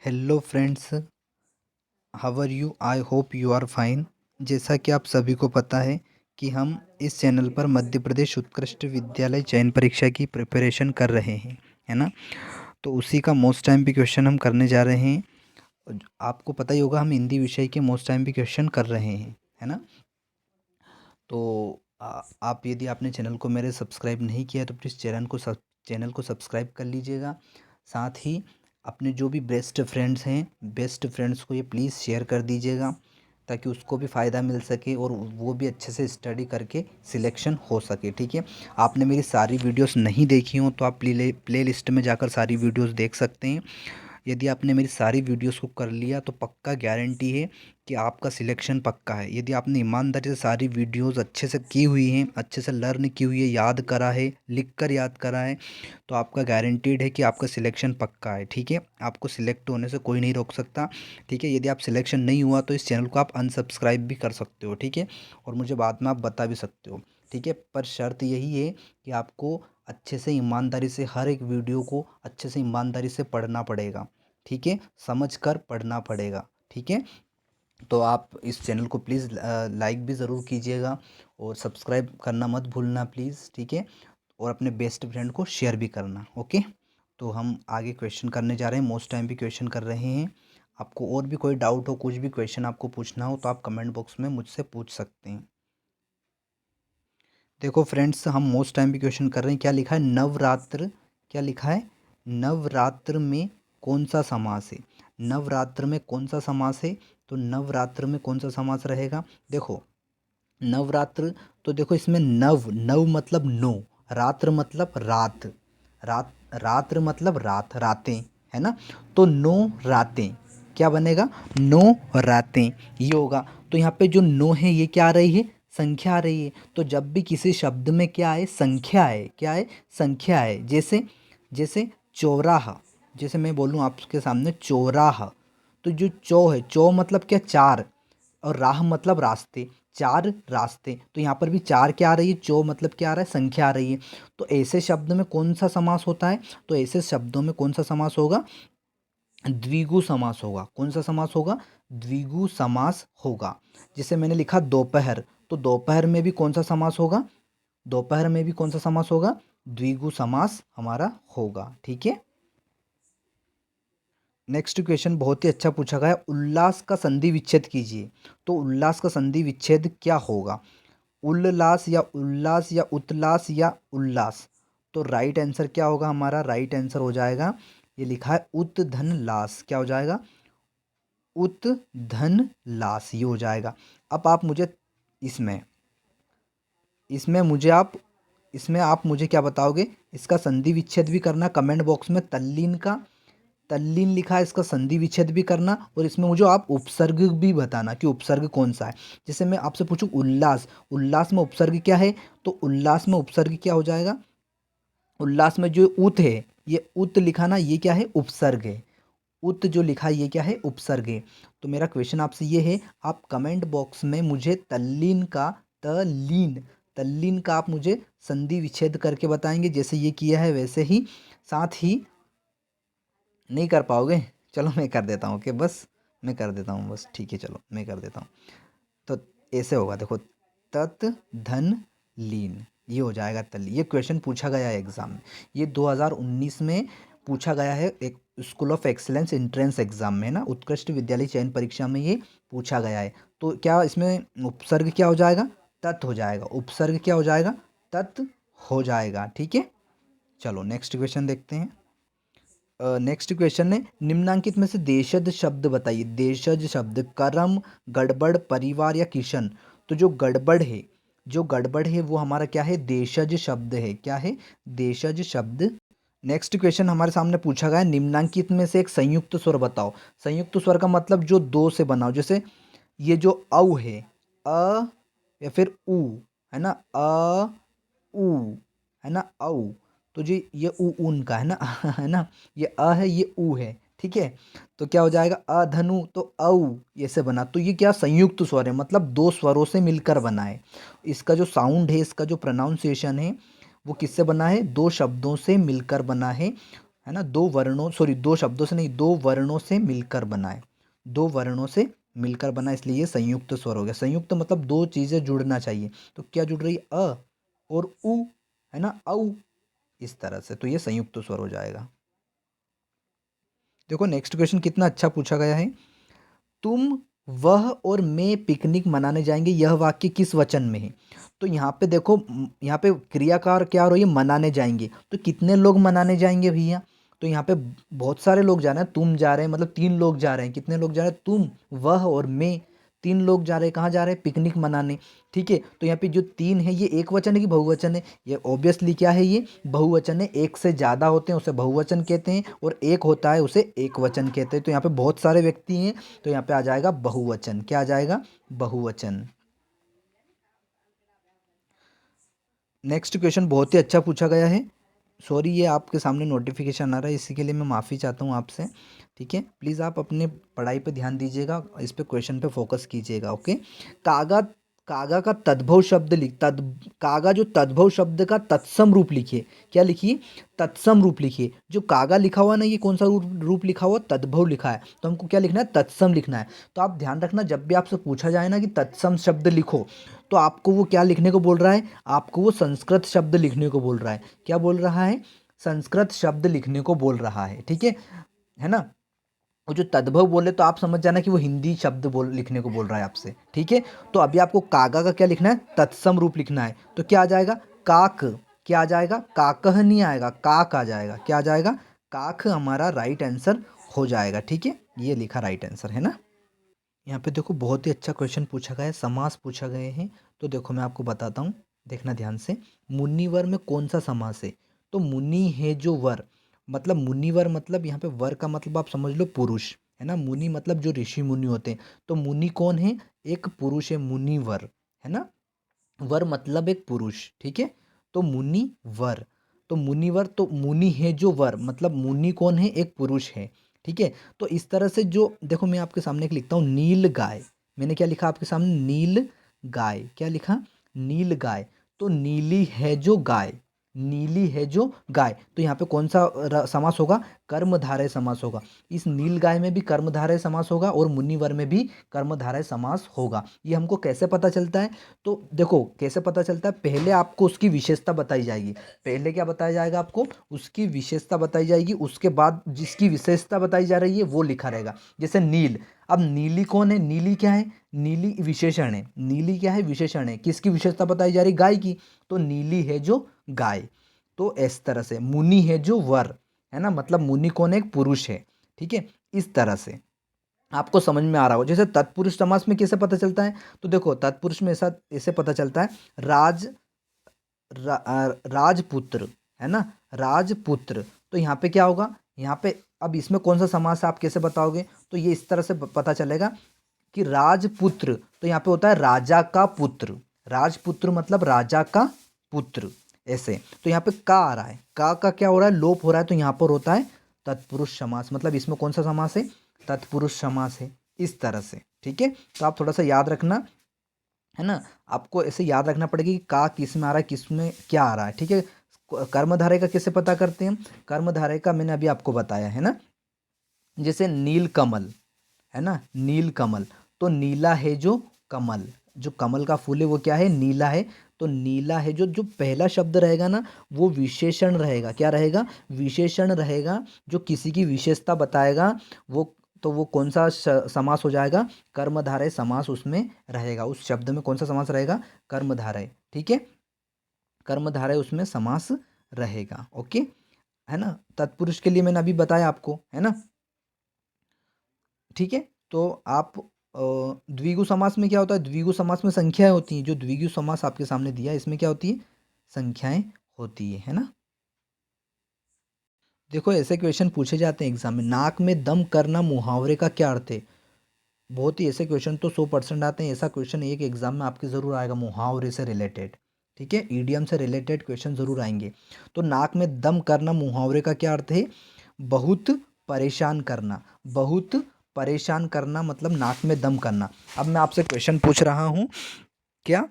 Hello friends, how are you? I hope you are fine. जैसा कि आप सभी को पता है कि हम इस चैनल पर मध्य प्रदेश उत्कृष्ट विद्यालय चयन परीक्षा की प्रिपरेशन कर रहे हैं, है ना। तो उसी का मोस्ट टाइम पे क्वेश्चन हम करने जा रहे हैं। आपको पता ही होगा हम हिंदी विषय के मोस्ट टाइम पे क्वेश्चन कर रहे हैं, है ना। तो आप यदि आपने चैनल को मेरे सब्सक्राइब नहीं किया तो प्लीज़ चैनल को सब्सक्राइब कर लीजिएगा। साथ ही अपने जो भी बेस्ट फ्रेंड्स को ये प्लीज़ शेयर कर दीजिएगा, ताकि उसको भी फ़ायदा मिल सके और वो भी अच्छे से स्टडी करके सिलेक्शन हो सके। ठीक है, आपने मेरी सारी वीडियोस नहीं देखी हो तो आप प्ले लिस्ट में जाकर सारी वीडियोस देख सकते हैं। यदि आपने मेरी सारी वीडियोस को कर लिया तो पक्का गारंटी है कि आपका सिलेक्शन पक्का है। यदि आपने ईमानदारी से सारी वीडियोस अच्छे से की हुई हैं, अच्छे से लर्न की हुई है, याद करा है, लिख कर याद करा है, तो आपका गारंटीड है कि आपका सिलेक्शन पक्का है। ठीक है, आपको सिलेक्ट होने से कोई नहीं रोक सकता। ठीक है, यदि आप सिलेक्शन नहीं हुआ तो इस चैनल को आप अनसब्सक्राइब भी कर सकते हो। ठीक है, और मुझे बाद में आप बता भी सकते हो। ठीक है, पर शर्त यही है कि आपको अच्छे से ईमानदारी से हर एक वीडियो को अच्छे से ईमानदारी से पढ़ना पड़ेगा। ठीक है, समझ कर पढ़ना पड़ेगा। ठीक है, तो आप इस चैनल को प्लीज़ लाइक भी ज़रूर कीजिएगा और सब्सक्राइब करना मत भूलना प्लीज़। ठीक है, और अपने बेस्ट फ्रेंड को शेयर भी करना। ओके, तो हम आगे क्वेश्चन करने जा रहे हैं, मोस्ट टाइम भी क्वेश्चन कर रहे हैं। आपको और भी कोई डाउट हो, कुछ भी क्वेश्चन आपको पूछना हो तो आप कमेंट बॉक्स में मुझसे पूछ सकते हैं। देखो फ्रेंड्स, हम मोस्ट टाइम भी क्वेश्चन कर रहे हैं। क्या लिखा है? नवरात्र। क्या लिखा है? नवरात्र में कौन सा समास है? नवरात्र में कौन सा समास है? तो नवरात्र में कौन सा समास रहेगा? देखो, नवरात्र, तो देखो इसमें नव नव मतलब नौ, रात्र मतलब रात, रात्र मतलब रात, रातें, है ना। तो नौ रातें क्या बनेगा? नौ रातें ये होगा। तो यहाँ पे जो नौ है ये क्या आ रही है? संख्या आ रही है। तो जब भी किसी शब्द में क्या है? संख्या है। क्या है? संख्या है। जैसे जैसे चौराहा, जैसे मैं बोलूँ आपके सामने चौराहा, तो जो चौ है, चौ मतलब क्या? चार, और राह मतलब रास्ते, चार रास्ते। तो यहाँ पर भी चार क्या आ रही है? चौ मतलब क्या आ रहा है? संख्या आ रही है। तो ऐसे शब्द में कौन सा समास होता है? तो ऐसे शब्दों में कौन सा समास होगा? द्विगु समास होगा। कौन सा समास होगा? द्विगु समास होगा। जिसे मैंने लिखा दोपहर, तो दोपहर में भी कौन सा समास होगा? दोपहर में भी कौन सा समास होगा? द्विगु समास हमारा होगा। ठीक है, नेक्स्ट क्वेश्चन बहुत ही अच्छा पूछा गया है। उल्लास का संधि विच्छेद कीजिए। तो उल्लास का संधि विच्छेद क्या होगा? उल्लास या उल्लास या उत्लास या उल्लास। तो राइट आंसर क्या होगा हमारा? राइट आंसर हो जाएगा, ये लिखा है उत धन लास। क्या हो जाएगा? उत धन लास ये हो जाएगा। अब आप मुझे इसमें इसमें मुझे आप इसमें आप मुझे क्या बताओगे? इसका संधि विच्छेद भी करना कमेंट बॉक्स में। तल्लीन का, तल्लीन लिखा है, इसका संधि विच्छेद भी करना, और इसमें मुझे आप उपसर्ग भी बताना कि उपसर्ग कौन सा है। जैसे मैं आपसे पूछूं उल्लास, उल्लास में उपसर्ग क्या है? तो उल्लास में उपसर्ग क्या हो जाएगा? उल्लास में जो उत है, ये उत लिखा ना, ये क्या है? उपसर्ग है। उत जो लिखा है ये क्या है? उपसर्ग है। तो मेरा क्वेश्चन आपसे ये है, आप कमेंट बॉक्स में मुझे तल्लीन का, तल्लीन तल्लीन का आप मुझे संधि विच्छेद करके बताएंगे, जैसे ये किया है वैसे ही। साथ ही नहीं कर पाओगे? चलो मैं कर देता हूँ। ओके, बस मैं कर देता हूँ बस। ठीक है, चलो मैं कर देता हूँ। तो ऐसे होगा, देखो, तत् धन लीन ये हो जाएगा तल्ली। ये क्वेश्चन पूछा गया है एग्ज़ाम में, ये 2019 में पूछा गया है, एक school of excellence entrance exam में ना, उत्कृष्ट विद्यालय चयन परीक्षा में ये पूछा गया है। तो क्या इसमें उपसर्ग क्या हो जाएगा? तत् हो जाएगा। उपसर्ग क्या हो जाएगा? तत् हो जाएगा। ठीक है, चलो नेक्स्ट क्वेश्चन देखते हैं। नेक्स्ट क्वेश्चन है, निम्नांकित में से देशज शब्द बताइए। देशज शब्द करम, गड़बड़, परिवार या किशन। तो जो गड़बड़ है वो हमारा क्या है? देशज शब्द है। क्या है? देशज शब्द। नेक्स्ट क्वेश्चन हमारे सामने पूछा गया है, निम्नांकित में से एक संयुक्त स्वर बताओ। संयुक्त स्वर का मतलब जो दो से बना हो। जैसे ये जो औ है, अ या फिर उ, है ना, अ उ, है ना, औ। तो जी ये उ ऊन का है ना है ना, ये अ है, ये उ है। ठीक है, तो क्या हो जाएगा? अधनु, तो औ ये से बना। तो ये क्या? संयुक्त स्वर है, मतलब दो स्वरों से मिलकर बना है। इसका जो साउंड है, इसका जो प्रोनाउंसिएशन है, वो किससे बना है? दो शब्दों से मिलकर बना है है ना, दो शब्दों से नहीं, दो वर्णों से मिलकर बना है, दो वर्णों से मिलकर बना, इसलिए ये संयुक्त स्वर हो गया। संयुक्त मतलब दो चीजें जुड़ना चाहिए, तो क्या जुड़ रही है, अ और उ, है ना, औ, इस तरह से, तो ये संयुक्त स्वर हो जाएगा। देखो नेक्स्ट क्वेश्चन कितना अच्छा पूछा गया है। तुम, वह और मैं पिकनिक मनाने जाएंगे, यह वाक्य किस वचन में है? तो यहाँ पे देखो, यहाँ पे क्रियाकार क्या हो रही है, मनाने जाएंगे, तो कितने लोग मनाने जाएंगे भैया? तो यहाँ पे बहुत सारे लोग जा रहे हैं, तुम जा रहे हैं, मतलब तीन लोग जा रहे हैं। कितने लोग जा रहे हैं? तुम, वह और मैं, तीन लोग जा रहे हैं। कहाँ जा रहे हैं? पिकनिक मनाने। ठीक है, तो यहाँ पे जो तीन है, ये एक वचन है कि बहुवचन है? ये ऑब्वियसली क्या है, ये बहुवचन है। एक से ज़्यादा होते हैं उसे बहुवचन कहते हैं, और एक होता है उसे एक वचन कहते हैं। तो यहाँ पे बहुत सारे व्यक्ति हैं, तो यहाँ पे आ जाएगा बहुवचन। क्या आ जाएगा? बहुवचन। नेक्स्ट क्वेश्चन बहुत ही अच्छा पूछा गया है। सॉरी, ये आपके सामने नोटिफिकेशन आ रहा है, इसी के लिए मैं माफ़ी चाहता हूँ आपसे। ठीक है, प्लीज़ आप अपने पढ़ाई पे ध्यान दीजिएगा, इस पे क्वेश्चन पे फोकस कीजिएगा। ओके। कागा, कागा का तद्भव शब्द कागा जो तद्भव शब्द का तत्सम रूप लिखिए। क्या लिखिए? तत्सम रूप लिखिए। जो कागा लिखा हुआ है ना, ये कौन सा रूप लिखा हुआ? तद्भव लिखा है, तो हमको क्या लिखना है? तत्सम लिखना है। तो आप ध्यान रखना, जब भी आपसे पूछा जाए ना कि तत्सम शब्द लिखो, तो आपको वो क्या लिखने को बोल रहा है? आपको वो संस्कृत शब्द लिखने को बोल रहा है। क्या बोल रहा है? संस्कृत शब्द लिखने को बोल रहा है। ठीक है ना। वो जो तद्भव बोले, तो आप समझ जाना कि वो हिंदी शब्द लिखने को बोल रहा है आपसे। ठीक है, तो अभी आपको कागा का क्या लिखना है? तत्सम रूप लिखना है। तो क्या आ जाएगा? काक। क्या आ जाएगा? काकह नहीं आएगा, काक आ जाएगा। क्या आ जाएगा? काक हमारा राइट आंसर हो जाएगा। ठीक है, ये लिखा राइट आंसर है ना। यहाँ पे देखो बहुत ही अच्छा क्वेश्चन पूछा गया है, समास पूछा गए हैं। तो देखो मैं आपको बताता हूँ, देखना ध्यान से। मुनिवर में कौन सा समास है? तो मुनि है जो वर, मतलब मुनिवर मतलब यहाँ पे वर का मतलब आप समझ लो पुरुष, है ना। मुनि मतलब जो ऋषि मुनि होते हैं, तो मुनि कौन है? एक पुरुष है, मुनिवर, है ना। वर मतलब एक पुरुष। ठीक है, तो मुनि वर, तो मुनिवर, तो मुनि है जो वर, मतलब मुनि कौन है? एक पुरुष है। ठीक है, तो इस तरह से जो देखो, मैं आपके सामने एक लिखता हूँ, नील गाय। मैंने क्या लिखा आपके सामने? नील गाय। क्या लिखा? नील गाय। तो नीली है जो गाय, नीली है जो गाय, तो यहाँ पे कौन सा समास होगा? कर्मधारय समास होगा। इस नील गाय में भी कर्मधारय समास होगा, और मुनिवर में भी कर्मधारय समास होगा। ये हमको कैसे पता चलता है? तो देखो कैसे पता चलता है, पहले आपको उसकी विशेषता बताई जाएगी। पहले क्या बताया जाएगा आपको? उसकी विशेषता बताई जाएगी, उसके बाद जिसकी विशेषता बताई जा रही है वो लिखा रहेगा। जैसे नील, अब नीली कौन है? नीली क्या है? नीली विशेषण है। नीली क्या है? विशेषण है। किसकी विशेषता बताई जा रही? गाय की। तो नीली है जो गाय। तो इस तरह से मुनि है जो वर, है ना, मतलब मुनि कौन है? एक पुरुष है। ठीक है, इस तरह से आपको समझ में आ रहा हो। जैसे तत्पुरुष समास में कैसे पता चलता है? तो देखो तत्पुरुष में ऐसा ऐसे पता चलता है, राज राजपुत्र, है ना, राजपुत्र। तो यहाँ पे क्या होगा? यहाँ पे अब इसमें कौन सा समास है, आप कैसे बताओगे? तो ये इस तरह से पता चलेगा कि राजपुत्र, तो यहाँ पे होता है राजा का पुत्र। राजपुत्र मतलब राजा का पुत्र, ऐसे। तो यहाँ पे का आ रहा है, का क्या हो रहा है? लोप हो रहा है, तो यहाँ पर होता है तत्पुरुष समास, मतलब इसमें कौन सा समास है? तत्पुरुष समास है, इस तरह से। ठीक है, तो आप थोड़ा सा याद रखना, है ना। आपको ऐसे याद रखना पड़ेगा कि का किस में आ रहा है, किस में क्या आ रहा है। ठीक है, कर्मधारय का कैसे पता करते हैं हम? कर्मधारय का मैंने अभी आपको बताया है ना। जैसे नील कमल, है ना, नील कमल, तो नीला है जो कमल, जो कमल का फूल है वो क्या है? नीला है। तो नीला है जो जो पहला शब्द रहेगा ना, वो विशेषण रहेगा। क्या रहेगा? विशेषण रहेगा, जो किसी की विशेषता बताएगा। वो, तो वो कौन सा समास हो जाएगा? कर्मधारय समास उसमें रहेगा। उस शब्द में कौन सा समास रहेगा? कर्मधारय। ठीक है, कर्मधारय उसमें समास रहेगा। ओके, है ना। तत्पुरुष के लिए मैंने अभी बताया आपको, है ना। ठीक है, तो आप द्विगु समास में क्या होता है? द्विगु समास में संख्याएं होती हैं। जो द्विगु समास आपके सामने दिया है, इसमें क्या होती है? संख्याएं होती है ना। देखो ऐसे क्वेश्चन पूछे जाते हैं एग्जाम में, नाक में दम करना मुहावरे का क्या अर्थ है? बहुत ही ऐसे क्वेश्चन तो 100% आते हैं। ऐसा क्वेश्चन एक एग्जाम में आपके ज़रूर आएगा, मुहावरे से रिलेटेड। ठीक है, ईडियम से रिलेटेड क्वेश्चन ज़रूर आएंगे। तो नाक में दम करना मुहावरे का क्या अर्थ है? बहुत परेशान करना। बहुत परेशान करना मतलब नाक में दम करना। अब मैं आपसे क्वेश्चन पूछ रहा हूँ, क्या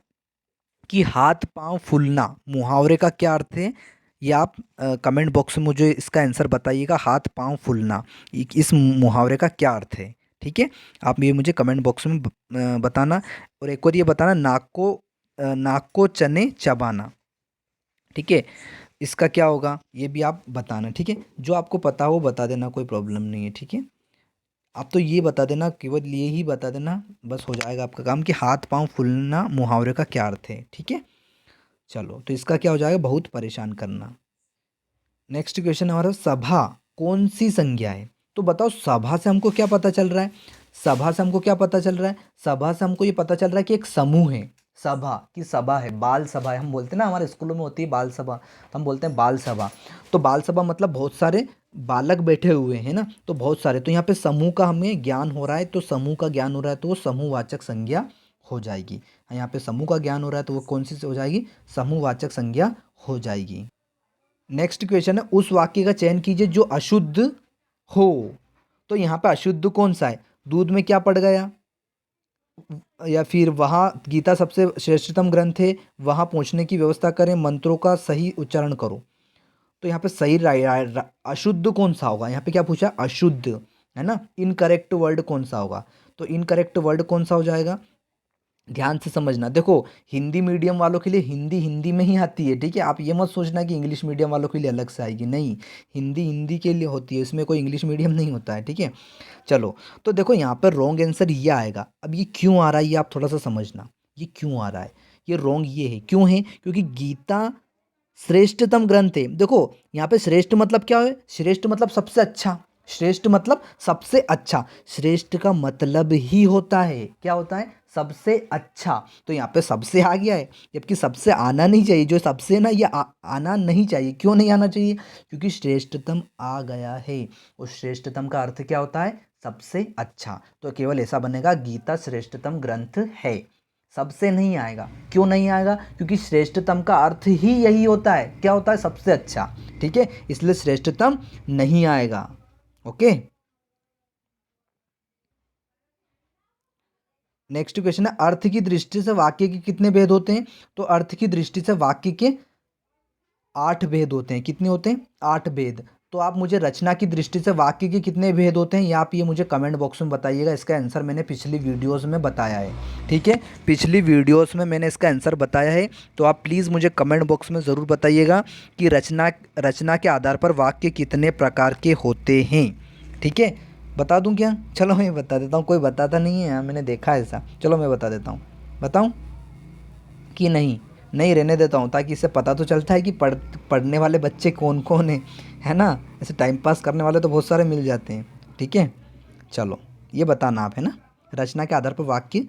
कि हाथ पांव फूलना मुहावरे का क्या अर्थ है? ये आप कमेंट बॉक्स में मुझे इसका आंसर बताइएगा, हाथ पांव फूलना, इस मुहावरे का क्या अर्थ है। ठीक है, आप ये मुझे कमेंट बॉक्स में बताना। और एक और ये बताना, नाक को चने चबाना। ठीक है, इसका क्या होगा ये भी आप बताना। ठीक है, जो आपको पता हो बता देना, कोई प्रॉब्लम नहीं है। ठीक है, आप तो ये बता देना, केवल ये ही बता देना, बस हो जाएगा आपका काम कि हाथ पांव फूलना मुहावरे का क्या अर्थ है। ठीक है, चलो तो इसका क्या हो जाएगा, बहुत परेशान करना। नेक्स्ट क्वेश्चन हमारा, सभा कौन सी संज्ञा है। तो बताओ सभा से हमको क्या पता चल रहा है, सभा से हमको क्या पता चल रहा है, सभा से हमको ये पता चल रहा है कि एक समूह है। सभा की सभा है, बाल सभा है, हम बोलते हैं ना हमारे स्कूलों में होती है बाल सभा, तो हम बोलते हैं बाल सभा। तो बाल सभा मतलब बहुत सारे बालक बैठे हुए हैं ना, तो बहुत सारे, तो यहाँ पे समूह का हमें ज्ञान हो रहा है, तो समूह का ज्ञान हो रहा है तो वो समूहवाचक संज्ञा हो जाएगी। यहाँ पे समूह का ज्ञान हो रहा है तो वो कौन सी हो जाएगी, समूहवाचक संज्ञा हो जाएगी। नेक्स्ट क्वेश्चन है, उस वाक्य का चयन कीजिए जो अशुद्ध हो। तो यहाँ पे अशुद्ध कौन सा है, दूध में क्या पड़ गया, या फिर वहाँ गीता सबसे श्रेष्ठतम ग्रंथ है, वहाँ पहुँचने की व्यवस्था करें, मंत्रों का सही उच्चारण करो। तो यहाँ पे सही अशुद्ध कौन सा होगा, यहाँ पे क्या पूछा, अशुद्ध है ना। इनकरेक्ट वर्ड कौन सा होगा, तो इनकरेक्ट वर्ड कौन सा हो जाएगा, ध्यान से समझना। देखो हिंदी मीडियम वालों के लिए हिंदी हिंदी में ही आती है। ठीक है, आप ये मत सोचना कि इंग्लिश मीडियम वालों के लिए अलग से आएगी, नहीं, हिंदी हिंदी के लिए होती है, इसमें कोई इंग्लिश मीडियम नहीं होता है। ठीक है, चलो तो देखो यहाँ पर रॉन्ग आंसर ये आएगा। अब ये क्यों आ रहा है ये आप थोड़ा सा समझना, ये क्यों आ रहा है, ये रॉन्ग ये है, क्यों है, क्योंकि गीता श्रेष्ठतम ग्रंथ है। देखो यहाँ पे श्रेष्ठ मतलब क्या है, श्रेष्ठ मतलब सबसे अच्छा, श्रेष्ठ मतलब सबसे अच्छा, श्रेष्ठ का मतलब ही होता है, क्या होता है, सबसे अच्छा। तो यहाँ पे सबसे आ गया है, जबकि सबसे आना नहीं चाहिए, जो सबसे ना ये आना नहीं चाहिए। क्यों नहीं आना चाहिए, क्योंकि श्रेष्ठतम आ गया है, उस श्रेष्ठतम का अर्थ क्या होता है, सबसे अच्छा। तो केवल ऐसा बनेगा, गीता श्रेष्ठतम ग्रंथ है, सबसे नहीं आएगा। क्यों नहीं आएगा, क्योंकि श्रेष्ठतम का अर्थ ही यही होता है, क्या होता है, सबसे अच्छा। ठीक है, इसलिए श्रेष्ठतम नहीं आएगा। ओके, नेक्स्ट क्वेश्चन है, अर्थ की दृष्टि से वाक्य के कितने भेद होते हैं। तो अर्थ की दृष्टि से वाक्य के 8 भेद होते हैं। कितने होते हैं, 8 भेद। तो आप मुझे रचना की दृष्टि से वाक्य के कितने भेद होते हैं, या आप ये मुझे कमेंट बॉक्स में बताइएगा। इसका आंसर मैंने पिछली वीडियोस में बताया है। ठीक है, पिछली वीडियोस में मैंने इसका आंसर बताया है, तो आप प्लीज़ मुझे कमेंट बॉक्स में ज़रूर बताइएगा कि रचना के आधार पर वाक्य कितने प्रकार के होते हैं। ठीक है, बता दूं क्या, चलो मैं बता देता हूँ, कोई बताता नहीं है, मैंने देखा है ऐसा, चलो मैं बता देता हूँ। बताऊँ कि नहीं, नहीं रहने देता हूँ, ताकि इससे पता तो चलता है कि पढ़ने वाले बच्चे कौन कौन है ना। ऐसे टाइम पास करने वाले तो बहुत सारे मिल जाते हैं। ठीक है, चलो ये बताना आप, है ना, रचना के आधार पर वाक्य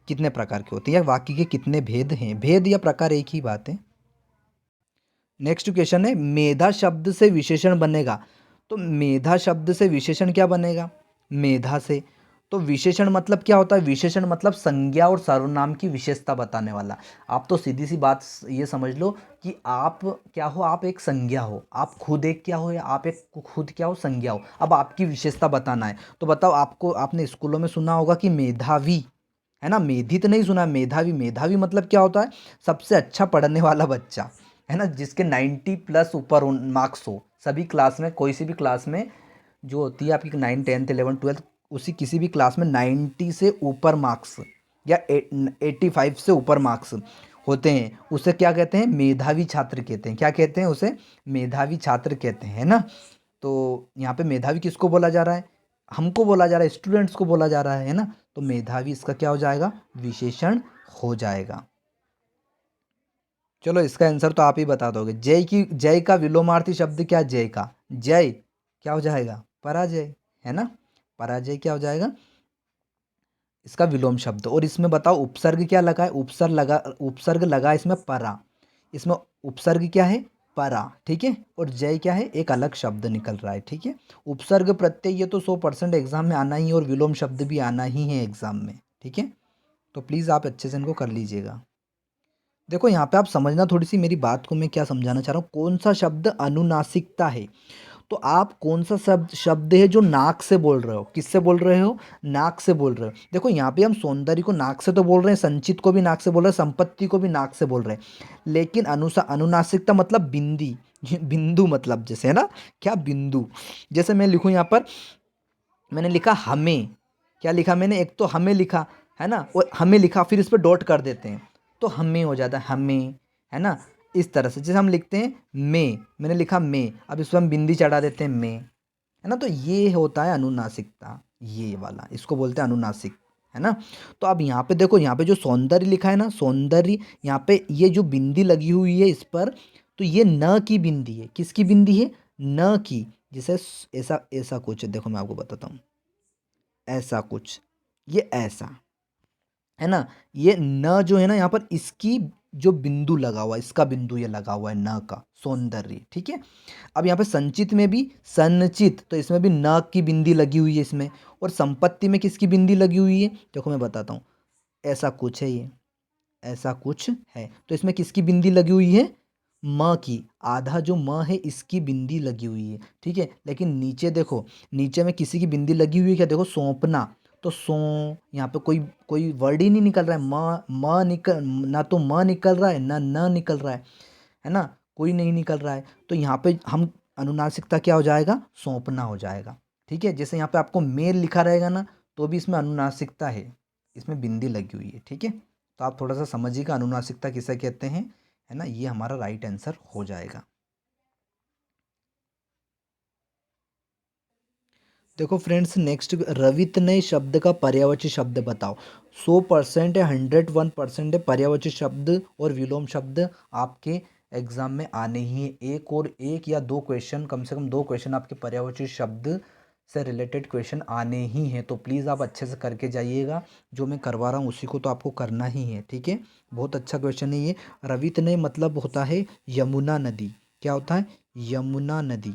कितने प्रकार के होते हैं, या वाक्य के कितने भेद हैं, भेद या प्रकार एक ही बात है। नेक्स्ट क्वेश्चन है, मेधा शब्द से विशेषण बनेगा। तो मेधा शब्द से विशेषण क्या बनेगा, मेधा से। तो विशेषण मतलब क्या होता है, विशेषण मतलब संज्ञा और सर्वनाम की विशेषता बताने वाला। आप तो सीधी सी बात ये समझ लो कि आप क्या हो, आप एक संज्ञा हो, आप खुद एक क्या हो, या आप एक खुद क्या हो, संज्ञा हो। अब आपकी विशेषता बताना है, तो बताओ, आपको आपने स्कूलों में सुना होगा कि मेधावी, है ना, मेधी तो नहीं सुना, मेधावी। मेधावी मतलब क्या होता है, सबसे अच्छा पढ़ने वाला बच्चा, है ना, जिसके 90+ ऊपर मार्क्स हो सभी क्लास में, कोई सी भी क्लास में जो होती है आपकी 9, 10, 11, 12, उसी किसी भी क्लास में 90 से ऊपर मार्क्स, या 85 से ऊपर मार्क्स होते हैं, उसे क्या कहते हैं, मेधावी छात्र कहते हैं। क्या कहते हैं उसे, मेधावी छात्र कहते हैं, है ना। तो यहाँ पे मेधावी किसको बोला जा रहा है, हमको बोला जा रहा है, स्टूडेंट्स को बोला जा रहा है ना। तो मेधावी इसका क्या हो जाएगा, विशेषण हो जाएगा। चलो इसका आंसर तो आप ही बता दोगे। जय का विलोमार्थी शब्द क्या, जय का, जय क्या हो जाएगा, पराजय, है ना, पराजय क्या हो जाएगा, इसका विलोम शब्द। और इसमें बताओ उपसर्ग क्या लगा है, उपसर्ग लगा इसमें परा, इसमें उपसर्ग क्या है, परा। ठीक है, और जय क्या है, एक अलग शब्द निकल रहा है। ठीक है, उपसर्ग प्रत्यय ये तो 100% एग्जाम में आना ही है, और विलोम शब्द भी आना ही है एग्जाम में। ठीक है, तो प्लीज़ आप अच्छे से इनको कर लीजिएगा। देखो यहाँ पे आप समझना थोड़ी सी मेरी बात को, मैं क्या समझाना चाह रहा हूँ, कौन सा शब्द अनुनासिकता है। तो आप कौन सा शब्द शब्द है जो नाक से बोल रहे हो, किससे बोल रहे हो, नाक से बोल रहे हो। देखो यहाँ पे हम सौंदर्य को नाक से तो बोल रहे हैं, संचित को भी नाक से बोल रहे हैं, संपत्ति को भी नाक से बोल रहे हैं, लेकिन अनुनासिकता मतलब बिंदी बिंदु मतलब जैसे है ना, क्या बिंदु। जैसे मैं लिखूँ यहाँ पर, मैंने लिखा हमें, क्या लिखा मैंने, एक तो हमें लिखा है ना, और हमें लिखा फिर इस पर डॉट कर देते हैं तो हमें हो जाता है हमें, है ना। इस तरह से जैसे हम लिखते हैं मैं, मैंने लिखा मैं, अब इस पर हम बिंदी चढ़ा देते हैं मैं, है ना। तो ये होता है अनुनासिकता, ये वाला इसको बोलते हैं अनुनासिक, है ना। तो अब यहाँ पे देखो, यहाँ पे जो सौंदर्य लिखा है ना, सौंदर्य, यहाँ पे ये जो बिंदी लगी हुई है इस पर, तो ये न की बिंदी है, किसकी बिंदी है, न की। जैसे ऐसा ऐसा कुछ है, देखो मैं आपको बताता हूँ, ऐसा कुछ, ये ऐसा, है ना। ये न जो है ना यहाँ पर, इसकी जो बिंदु लगा हुआ है, इसका बिंदु ये लगा हुआ है न का, सौंदर्य, ठीक है। अब यहाँ पे संचित में भी संचित, तो इसमें भी न की बिंदी लगी हुई है इसमें, और संपत्ति में किसकी बिंदी लगी हुई है, देखो मैं बताता हूँ, ऐसा कुछ है ये, ऐसा कुछ है, तो इसमें किसकी बिंदी लगी हुई है, म की, आधा जो म है इसकी बिंदी लगी हुई है, ठीक है। लेकिन नीचे देखो, नीचे में किसी की बिंदी लगी हुई है क्या, देखो सौंपना, तो सौ, यहाँ पे कोई कोई वर्ड ही नहीं निकल रहा है, म निकल, ना तो म निकल रहा है ना न निकल रहा है ना, कोई नहीं निकल रहा है। तो यहाँ पे हम अनुनासिकता क्या हो जाएगा, सौंपना हो जाएगा, ठीक है। जैसे यहाँ पे आपको मेल लिखा रहेगा ना, तो भी इसमें अनुनासिकता है, इसमें बिंदी लगी हुई है, ठीक है। तो आप थोड़ा सा समझिएगा अनुनासिकता किसे कहते हैं, है ना, ये हमारा राइट आंसर हो जाएगा। देखो फ्रेंड्स, नेक्स्ट, रवित ने शब्द का पर्यायवाची शब्द बताओ। 100% है, 101% है, पर्यायवाची शब्द और विलोम शब्द आपके एग्जाम में आने ही है। एक और एक या दो क्वेश्चन, कम से कम दो क्वेश्चन आपके पर्यायवाची शब्द से रिलेटेड क्वेश्चन आने ही हैं, तो प्लीज़ आप अच्छे से करके जाइएगा। जो मैं करवा रहा हूँ उसी को तो आपको करना ही है, ठीक है। बहुत अच्छा क्वेश्चन है ये। रवित ने मतलब होता है यमुना नदी, क्या होता है, यमुना नदी,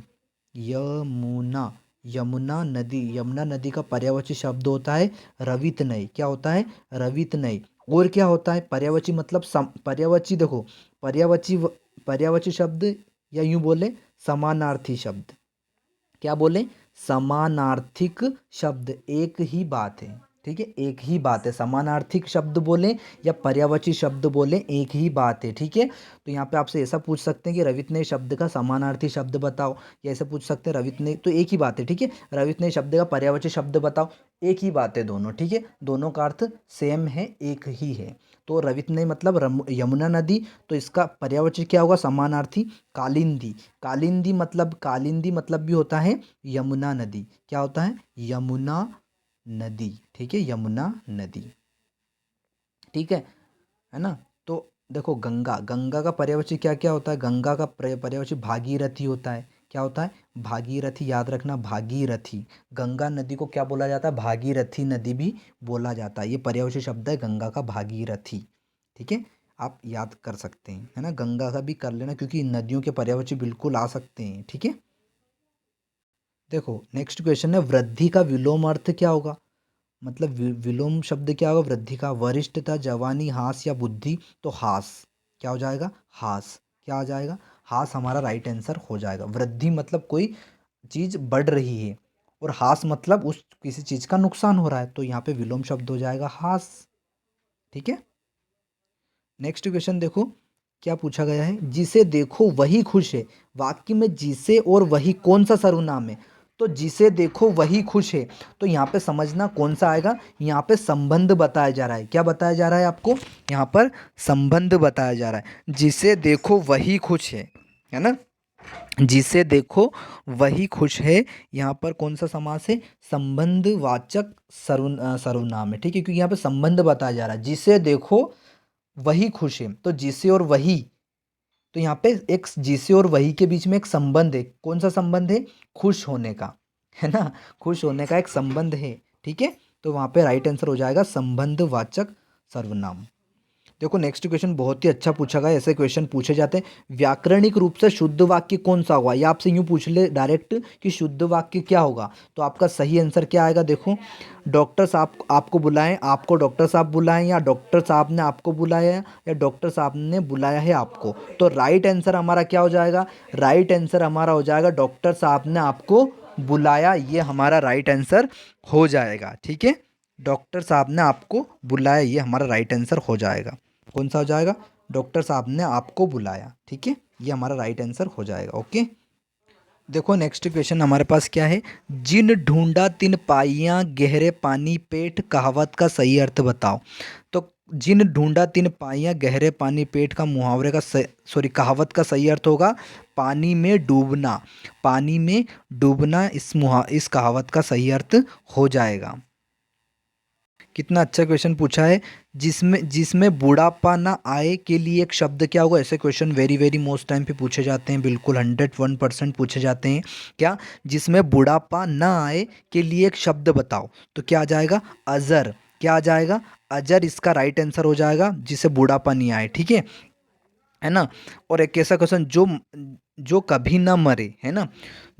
यमुना, यमुना नदी, यमुना नदी का पर्यायवाची शब्द होता है रवितनय, क्या होता है, रवितनय। और क्या होता है पर्यायवाची, मतलब पर्यायवाची, देखो पर्यायवाची, पर्यायवाची शब्द, या यूं बोले समानार्थी शब्द, क्या बोले, समानार्थिक शब्द, एक ही बात है, ठीक है, एक ही बात है। समानार्थिक शब्द बोले या पर्यायवाची शब्द बोले, एक ही बात है, ठीक है। तो यहाँ पे आपसे ऐसा पूछ सकते हैं कि रवित ने शब्द का समानार्थी शब्द बताओ, या ऐसा पूछ सकते हैं रवित ने, तो एक ही बात है, ठीक है। रवित ने शब्द का पर्यायवाची शब्द बताओ, एक ही बात है दोनों, ठीक है, दोनों का अर्थ सेम है, एक ही है। तो रवित ने मतलब यमुना नदी, तो इसका पर्यायवाची क्या होगा, समानार्थी कालिंदी। कालिंदी मतलब भी होता है यमुना नदी, क्या होता है, यमुना नदी, ठीक है, यमुना नदी, ठीक है ना। तो देखो गंगा, गंगा का पर्यायवाची क्या क्या होता है, गंगा का पर्यायवाची भागीरथी होता है, क्या होता है, भागीरथी, याद रखना भागीरथी। गंगा नदी को क्या बोला जाता है, भागीरथी नदी भी बोला जाता है। ये पर्यायवाची शब्द है गंगा का, भागीरथी, ठीक है। आप याद कर सकते हैं, है ना, गंगा का भी कर लेना, क्योंकि नदियों के पर्यायवाची बिल्कुल आ सकते हैं, ठीक है। देखो नेक्स्ट क्वेश्चन है, वृद्धि का विलोम अर्थ क्या होगा, मतलब विलोम शब्द क्या होगा, वृद्धि का, वरिष्ठता, जवानी, हास या बुद्धि, तो हास, क्या हो जाएगा, हास, क्या आ जाएगा, हास हमारा राइट आंसर हो जाएगा। वृद्धि मतलब कोई चीज बढ़ रही है, और हास मतलब उस किसी चीज का नुकसान हो रहा है, तो यहाँ पे विलोम शब्द हो जाएगा हास, ठीक है। नेक्स्ट क्वेश्चन देखो, क्या पूछा गया है, जिसे देखो वही खुश है। वाक्य में जिसे और वही कौन सा सर्वनाम है, तो जिसे देखो वही खुश है, तो यहाँ पे समझना कौन सा आएगा, यहाँ पे संबंध बताया जा रहा है, क्या बताया जा रहा है आपको, यहाँ पर संबंध बताया जा रहा है, जिसे देखो वही खुश है ना, जिसे देखो वही खुश है, यहाँ पर कौन सा समास है, संबंधवाचक सर्वनाम है, ठीक है, क्योंकि यहाँ पे संबंध बताया जा रहा है, जिसे देखो वही खुश है, तो जिसे और वही, तो यहाँ पे एक जिसे और वही के बीच में एक संबंध है, कौन सा संबंध है, खुश होने का, है ना, खुश होने का एक संबंध है, ठीक है। तो वहाँ पे राइट आंसर हो जाएगा संबंधवाचक सर्वनाम। देखो नेक्स्ट क्वेश्चन बहुत ही अच्छा पूछा गया, ऐसे क्वेश्चन पूछे जाते हैं। व्याकरणिक रूप से शुद्ध वाक्य कौन सा होगा, या आपसे यूं पूछ ले डायरेक्ट कि शुद्ध वाक्य क्या होगा, तो आपका सही आंसर क्या आएगा। देखो, डॉक्टर साहब आपको बुलाएं, आपको डॉक्टर साहब बुलाएं, या डॉक्टर साहब ने आपको बुलाया, या डॉक्टर साहब ने बुलाया है आपको। तो राइट आंसर हमारा क्या हो जाएगा, राइट आंसर हमारा हो जाएगा डॉक्टर साहब ने आपको बुलाया, ये हमारा राइट आंसर हो जाएगा। ठीक है, डॉक्टर साहब ने आपको बुलाया, ये हमारा राइट आंसर हो जाएगा। कौन सा हो जाएगा, डॉक्टर साहब ने आपको बुलाया। ठीक है, ये हमारा राइट आंसर हो जाएगा। ओके, देखो नेक्स्ट क्वेश्चन हमारे पास क्या है। जिन ढूंढा तिन पाइयाँ गहरे पानी पेट, कहावत का सही अर्थ बताओ। तो जिन ढूंढा तिन पाइयाँ गहरे पानी पेट का मुहावरे का सॉरी कहावत का सही अर्थ होगा पानी में डूबना। पानी में डूबना इस कहावत का सही अर्थ हो जाएगा। कितना अच्छा क्वेश्चन पूछा है। जिसमें जिसमें बुढ़ापा ना आए के लिए एक शब्द क्या होगा, ऐसे question very very most time पे पूछे जाते हैं, बिल्कुल 101% पूछे जाते हैं। क्या, जिसमें बुढ़ापा ना आए के लिए एक शब्द बताओ, तो क्या आ जाएगा, अजर। क्या आ जाएगा, अजर इसका राइट आंसर हो जाएगा, जिसे बुढ़ापा नहीं आए। ठीक है ना। और एक ऐसा क्वेश्चन जो जो कभी ना मरे, है ना,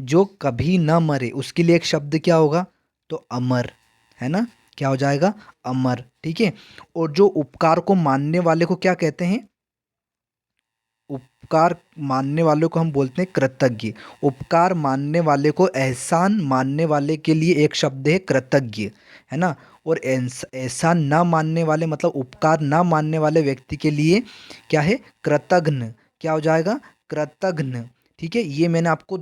जो कभी ना मरे, उसके लिए एक शब्द क्या होगा, तो अमर, है ना। क्या हो जाएगा, अमर। ठीक है, और जो उपकार को मानने वाले को क्या कहते हैं, उपकार मानने वाले को हम बोलते हैं कृतज्ञ। उपकार मानने वाले को, एहसान मानने वाले के लिए एक शब्द है कृतज्ञ, है ना। और एहसान ना मानने वाले मतलब उपकार ना मानने वाले व्यक्ति के लिए क्या है, कृतघ्न। क्या हो जाएगा, कृतघ्न। ठीक है, ये मैंने आपको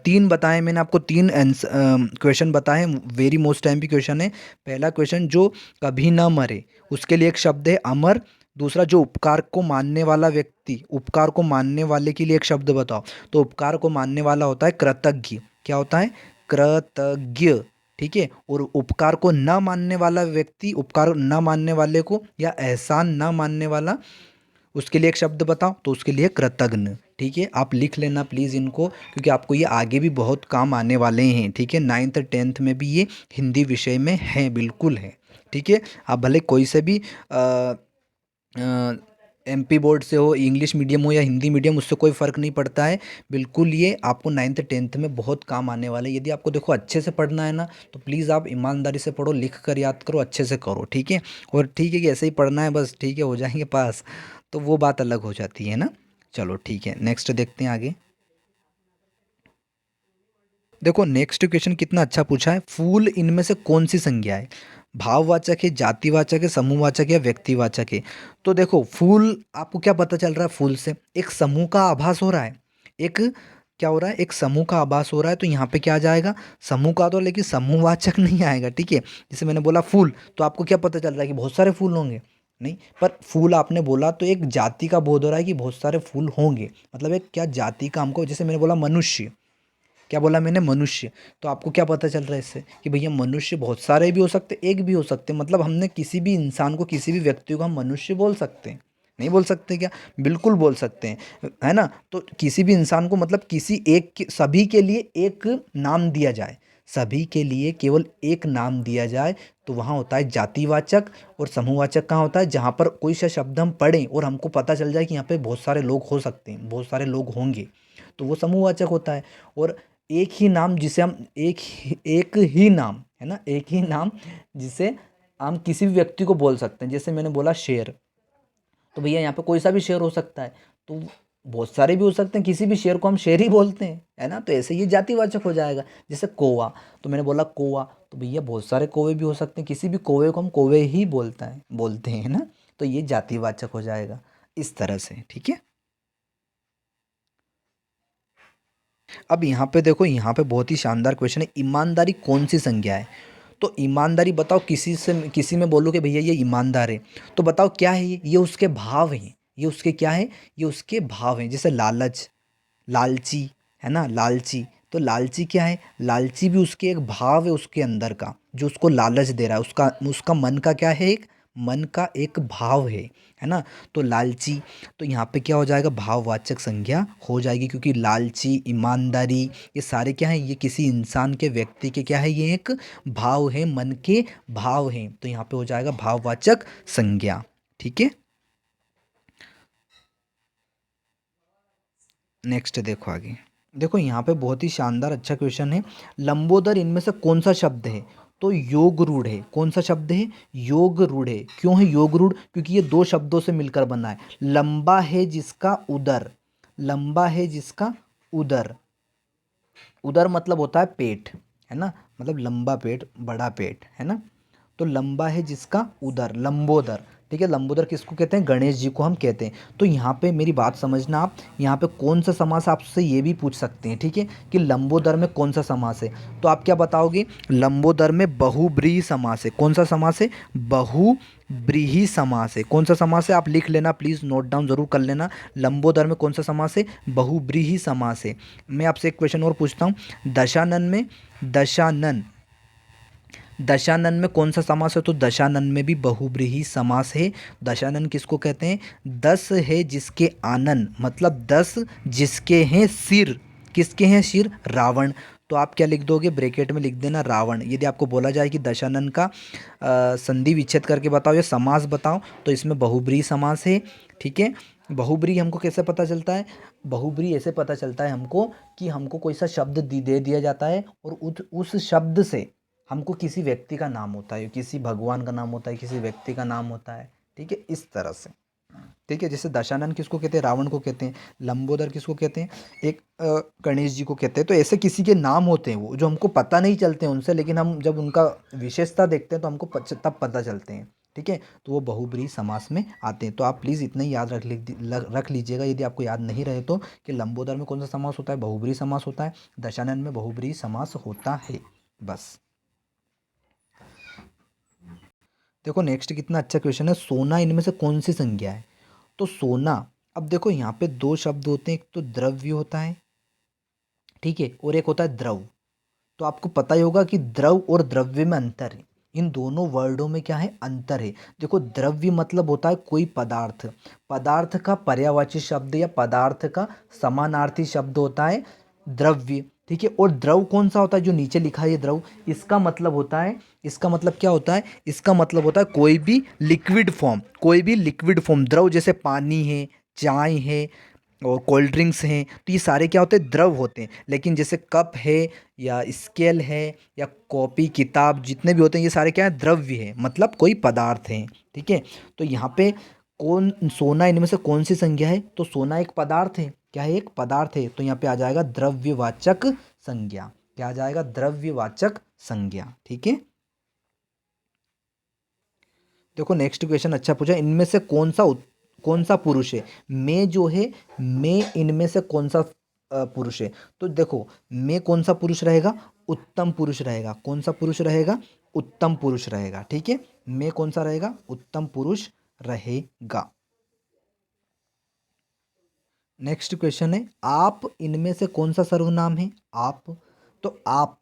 तीन बताए, मैंने आपको तीन क्वेश्चन बताए, वेरी मोस्ट टाइम भी क्वेश्चन है। पहला क्वेश्चन, जो कभी ना मरे, उसके लिए एक शब्द है अमर। दूसरा, जो उपकार को मानने वाला व्यक्ति, उपकार को मानने वाले के लिए एक शब्द बताओ, तो उपकार को मानने वाला होता है कृतज्ञ। क्या होता है, कृतज्ञ। ठीक है, और उपकार को न मानने वाला व्यक्ति, उपकार न मानने वाले को या एहसान न मानने वाला, उसके लिए एक शब्द बताओ, तो उसके लिए कृतघ्न। ठीक है, आप लिख लेना प्लीज़ इनको, क्योंकि आपको ये आगे भी बहुत काम आने वाले हैं। ठीक है, 9th 10th में भी ये हिंदी विषय में है, बिल्कुल है। ठीक है, आप भले कोई से भी एमपी बोर्ड से हो, इंग्लिश मीडियम हो या हिंदी मीडियम, उससे कोई फ़र्क नहीं पड़ता है। बिल्कुल ये आपको 9th 10th में बहुत काम आने वाला है। यदि आपको देखो अच्छे से पढ़ना है ना, तो प्लीज़ आप ईमानदारी से पढ़ो, लिख कर याद करो, अच्छे से करो। ठीक है, और ठीक है कि ऐसे ही पढ़ना है बस, ठीक है, हो जाएंगे पास, तो वो बात अलग हो जाती है ना। चलो ठीक है, नेक्स्ट देखते हैं आगे। देखो नेक्स्ट क्वेश्चन कितना अच्छा पूछा है। फूल इनमें से कौन सी संज्ञा है, भाववाचक है, जातिवाचक है, समूहवाचक है, व्यक्तिवाचक है। तो देखो फूल, आपको क्या पता चल रहा है, फूल से एक समूह का आभास हो रहा है। एक क्या हो रहा है, एक समूह का आभास हो रहा है, तो यहाँ पे क्या आ जाएगा, समूह का, तो लेकिन समूहवाचक नहीं आएगा। ठीक है, जैसे मैंने बोला फूल, तो आपको क्या पता चल रहा है कि बहुत सारे फूल होंगे, नहीं, पर फूल आपने बोला तो एक जाति का बोध हो रहा है कि बहुत सारे फूल होंगे, मतलब एक क्या जाति का हमको, जैसे मैंने बोला मनुष्य, क्या बोला मैंने, मनुष्य, तो आपको क्या पता चल रहा है इससे कि भैया मनुष्य बहुत सारे भी हो सकते, एक भी हो सकते, मतलब हमने किसी भी इंसान को, किसी भी व्यक्ति को हम मनुष्य बोल सकते हैं, नहीं बोल सकते क्या, बिल्कुल बोल सकते हैं, है ना। तो किसी भी इंसान को मतलब किसी एक सभी के लिए एक नाम दिया जाए, सभी के लिए केवल एक नाम दिया जाए, तो वहाँ होता है जातिवाचक। और समूहवाचक कहाँ होता है, जहाँ पर कोई सा शब्द हम पढ़ें और हमको पता चल जाए कि यहाँ पे बहुत सारे लोग हो सकते हैं, बहुत सारे लोग होंगे, तो वो समूहवाचक होता है। और एक ही नाम जिसे हम एक ही नाम, है ना, एक ही नाम जिसे हम किसी भी व्यक्ति को बोल सकते हैं, जैसे मैंने बोला शेर, तो भैया यहाँ पे कोई सा भी शेर हो सकता है, तो बहुत सारे भी हो सकते हैं, किसी भी शेर को हम शेर ही बोलते हैं, है ना, तो ऐसे ये जातिवाचक हो जाएगा। जैसे कौवा, तो मैंने बोला कौवा, तो भैया बहुत सारे कौवे भी हो सकते हैं, किसी भी कौवे को हम कौवे ही बोलते हैं ना, तो ये जातिवाचक हो जाएगा इस तरह से। ठीक है, अब यहाँ पे देखो, यहाँ पे बहुत ही शानदार क्वेश्चन है, ईमानदारी कौन सी संज्ञा है। तो ईमानदारी बताओ, किसी में बोलो कि भैया ये ईमानदार है, तो बताओ क्या है ये उसके भाव हैं, ये उसके क्या है, ये उसके भाव हैं। जैसे लालच, लालची, है ना, लालची, तो लालची क्या है, लालची भी उसके एक भाव है उसके अंदर का, जो उसको लालच दे रहा है, उसका उसका मन का क्या है, एक मन का एक भाव है ना। तो लालची, तो यहाँ पे क्या हो जाएगा, भाववाचक संज्ञा हो जाएगी, क्योंकि लालची, ईमानदारी, ये सारे क्या है, ये किसी इंसान के, व्यक्ति के क्या है, ये एक भाव है, मन के भाव हैं, तो यहाँ पे हो जाएगा भाववाचक संज्ञा। ठीक है। नेक्स्ट देखो आगे। देखो यहाँ पे बहुत ही शानदार अच्छा क्वेश्चन है। लंबोदर इनमें से कौन सा शब्द है? तो योग रूढ़ है। कौन सा शब्द है? योग रूढ़ है। क्यों है योग रूढ़? क्योंकि ये दो शब्दों से मिलकर बना है। लंबा है जिसका उदर, लंबा है जिसका उदर, उदर मतलब होता है पेट, है ना, मतलब लंबा पेट, बड़ा पेट, है ना। तो लंबा है जिसका उदर, लंबोदर। ठीक है, लंबोदर किसको कहते हैं? गणेश जी को हम कहते हैं। तो यहाँ पे मेरी बात समझना आप, यहाँ पे कौन सा समास आपसे ये भी पूछ सकते हैं, ठीक है, कि लंबोदर में कौन सा समास है। तो आप क्या बताओगे? लंबोदर में बहुब्रीहि समास है। कौन सा समास है? बहुब्रीहि समास है। कौन सा समास है? आप लिख लेना प्लीज़, नोट डाउन जरूर कर लेना। लंबोदर में कौन सा समास है? बहुब्रीहि समास है। मैं आपसे एक क्वेश्चन और पूछता हूँ। दशानन में, दशानन, दशानन में कौन सा समास है? तो दशानन में भी बहुब्रीहि समास है। दशानन किसको कहते हैं? 10 है जिसके आनन, मतलब 10 जिसके हैं सिर। किसके हैं सिर? रावण। तो आप क्या लिख दोगे? ब्रैकेट में लिख देना रावण। यदि आपको बोला जाए कि दशानन का संधि विच्छेद करके बताओ या समास बताओ, तो इसमें बहुब्रीहि समास है। ठीक है। बहुब्रीहि हमको कैसे पता चलता है? बहुब्रीहि ऐसे पता चलता है हमको कि हमको कोई सा शब्द दे दिया जाता है और उस शब्द से हमको किसी व्यक्ति का नाम होता है, किसी भगवान का नाम होता है, किसी व्यक्ति का नाम होता है। ठीक है, इस तरह से। ठीक है, जैसे दशानन किसको कहते हैं? रावण को कहते हैं। लंबोदर किसको कहते हैं? एक गणेश जी को कहते हैं। तो ऐसे किसी के नाम होते हैं वो जो हमको पता नहीं चलते हैं उनसे, लेकिन हम जब उनका विशेषता देखते हैं तो हमको तब पता चलते हैं। ठीक है, तो वो बहुब्रीहि समास में आते हैं। तो आप प्लीज़ इतना ही याद रख लीजिएगा, यदि आपको याद नहीं रहे तो, कि लंबोदर में कौन सा समास होता है? बहुब्रीहि समास होता है। दशानन में बहुब्रीहि समास होता है। बस। देखो नेक्स्ट कितना अच्छा क्वेश्चन है। सोना इनमें से कौन सी संज्ञा है? तो सोना, अब देखो यहाँ पे दो शब्द होते हैं, एक तो द्रव्य होता है, ठीक है, और एक होता है द्रव। तो आपको पता ही होगा कि द्रव और द्रव्य में अंतर है। इन दोनों वर्डों में क्या है? अंतर है। देखो द्रव्य मतलब होता है कोई पदार्थ, पदार्थ का पर्यायवाची शब्द या पदार्थ का समानार्थी शब्द होता है द्रव्य। ठीक है, और द्रव कौन सा होता है? जो नीचे लिखा है ये द्रव, इसका मतलब होता है, इसका मतलब क्या होता है? इसका मतलब होता है कोई भी लिक्विड फॉर्म, कोई भी लिक्विड फॉर्म। द्रव जैसे पानी है, चाय है और कोल्ड ड्रिंक्स हैं, तो ये सारे क्या होते हैं? द्रव होते हैं। लेकिन जैसे कप है या स्केल है या कॉपी किताब जितने भी होते हैं, ये सारे क्या है? द्रव्य है, मतलब कोई पदार्थ हैं। ठीक है, तो यहाँ पे कौन, सोना इनमें से कौन सी संज्ञा है? तो सोना एक पदार्थ है। क्या है? एक पदार्थ है। तो यहाँ पे आ जाएगा द्रव्यवाचक संज्ञा। क्या आ जाएगा? द्रव्यवाचक संज्ञा। ठीक है। देखो नेक्स्ट क्वेश्चन अच्छा पूछा। इनमें से कौन सा पुरुष है? मैं जो है, मैं इनमें से कौन सा पुरुष है? तो देखो मैं कौन सा पुरुष रहेगा? उत्तम पुरुष रहेगा। कौन सा पुरुष रहेगा? उत्तम पुरुष रहेगा। ठीक है, मैं कौन सा रहेगा? उत्तम पुरुष रहेगा। नेक्स्ट क्वेश्चन है, आप इनमें से कौन सा सर्वनाम है? आप, तो आप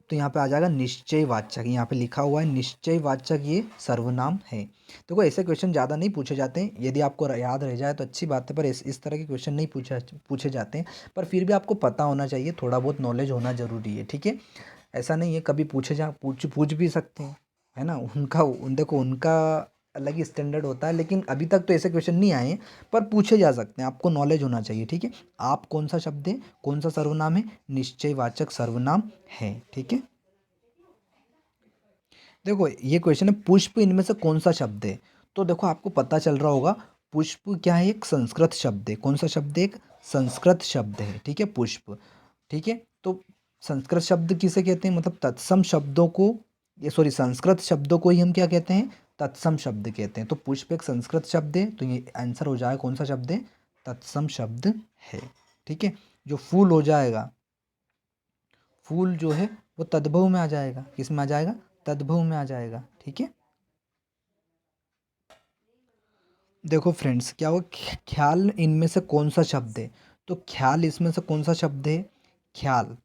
तो यहाँ पे आ जाएगा निश्चयवाचक। यहाँ पे लिखा हुआ है निश्चयवाचक, ये सर्वनाम है। देखो ऐसे क्वेश्चन ज़्यादा नहीं पूछे जाते हैं। यदि आपको याद रह जाए तो अच्छी बात है, पर इस तरह के क्वेश्चन नहीं पूछे जाते हैं। पर फिर भी आपको पता होना चाहिए, थोड़ा बहुत नॉलेज होना ज़रूरी है। ठीक है, ऐसा नहीं है, कभी पूछ भी सकते हैं, है ना। देखो उनका अलग ही स्टैंडर्ड होता है, लेकिन अभी तक तो ऐसे क्वेश्चन नहीं आए हैं, पर पूछे जा सकते हैं। आपको नॉलेज होना चाहिए। ठीक है, आप कौन सा शब्द है? कौन सा सर्वनाम है? निश्चयवाचक सर्वनाम है। ठीक है। देखो ये क्वेश्चन है, पुष्प इनमें से कौन सा शब्द है? तो देखो आपको पता चल रहा होगा, पुष्प क्या है? एक संस्कृत शब्द है। कौन सा शब्द है? एक संस्कृत शब्द है। ठीक है, पुष्प। ठीक है, तो संस्कृत शब्द किसे कहते हैं? मतलब तत्सम शब्दों को, ये सॉरी, संस्कृत शब्दों को ही हम क्या कहते हैं? तत्सम शब्द कहते हैं। तो पुष्प एक संस्कृत शब्द है, तो ये आंसर हो जाएगा कौन सा शब्द है? तत्सम शब्द है। ठीक है, जो फूल हो जाएगा, फूल जो है वो तद्भव में आ जाएगा। किस में आ जाएगा? तद्भव में आ जाएगा। ठीक है। देखो फ्रेंड्स क्या हो, ख्याल इनमें से कौन सा शब्द है? तो ख्याल इसमें से कौन सा शब्द है? ख्याल,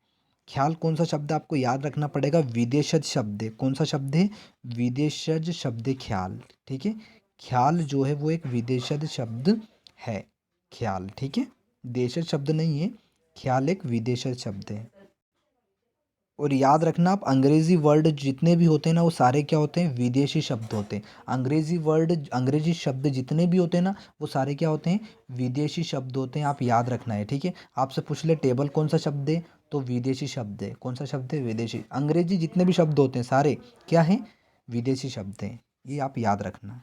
ख्याल कौन सा शब्द है? आपको याद रखना पड़ेगा, विदेशज शब्द है। कौन सा शब्द है? विदेशज शब्द है ख्याल। ठीक है, ख्याल जो है वो एक विदेशज शब्द है। ख्याल, ठीक है, देशज शब्द नहीं है। ख्याल एक विदेशज शब्द है। और याद रखना आप, अंग्रेज़ी वर्ड जितने भी होते हैं ना वो सारे क्या होते हैं, विदेशी शब्द होते हैं। अंग्रेजी शब्द जितने भी होते हैं ना वो सारे क्या होते हैं, विदेशी शब्द होते हैं। आप याद रखना है, ठीक है। आपसे पूछ ले टेबल कौन सा शब्द है, तो विदेशी शब्द है। कौन सा शब्द है, विदेशी। अंग्रेजी जितने भी शब्द होते हैं सारे क्या हैं, विदेशी शब्द हैं। ये आप याद रखना।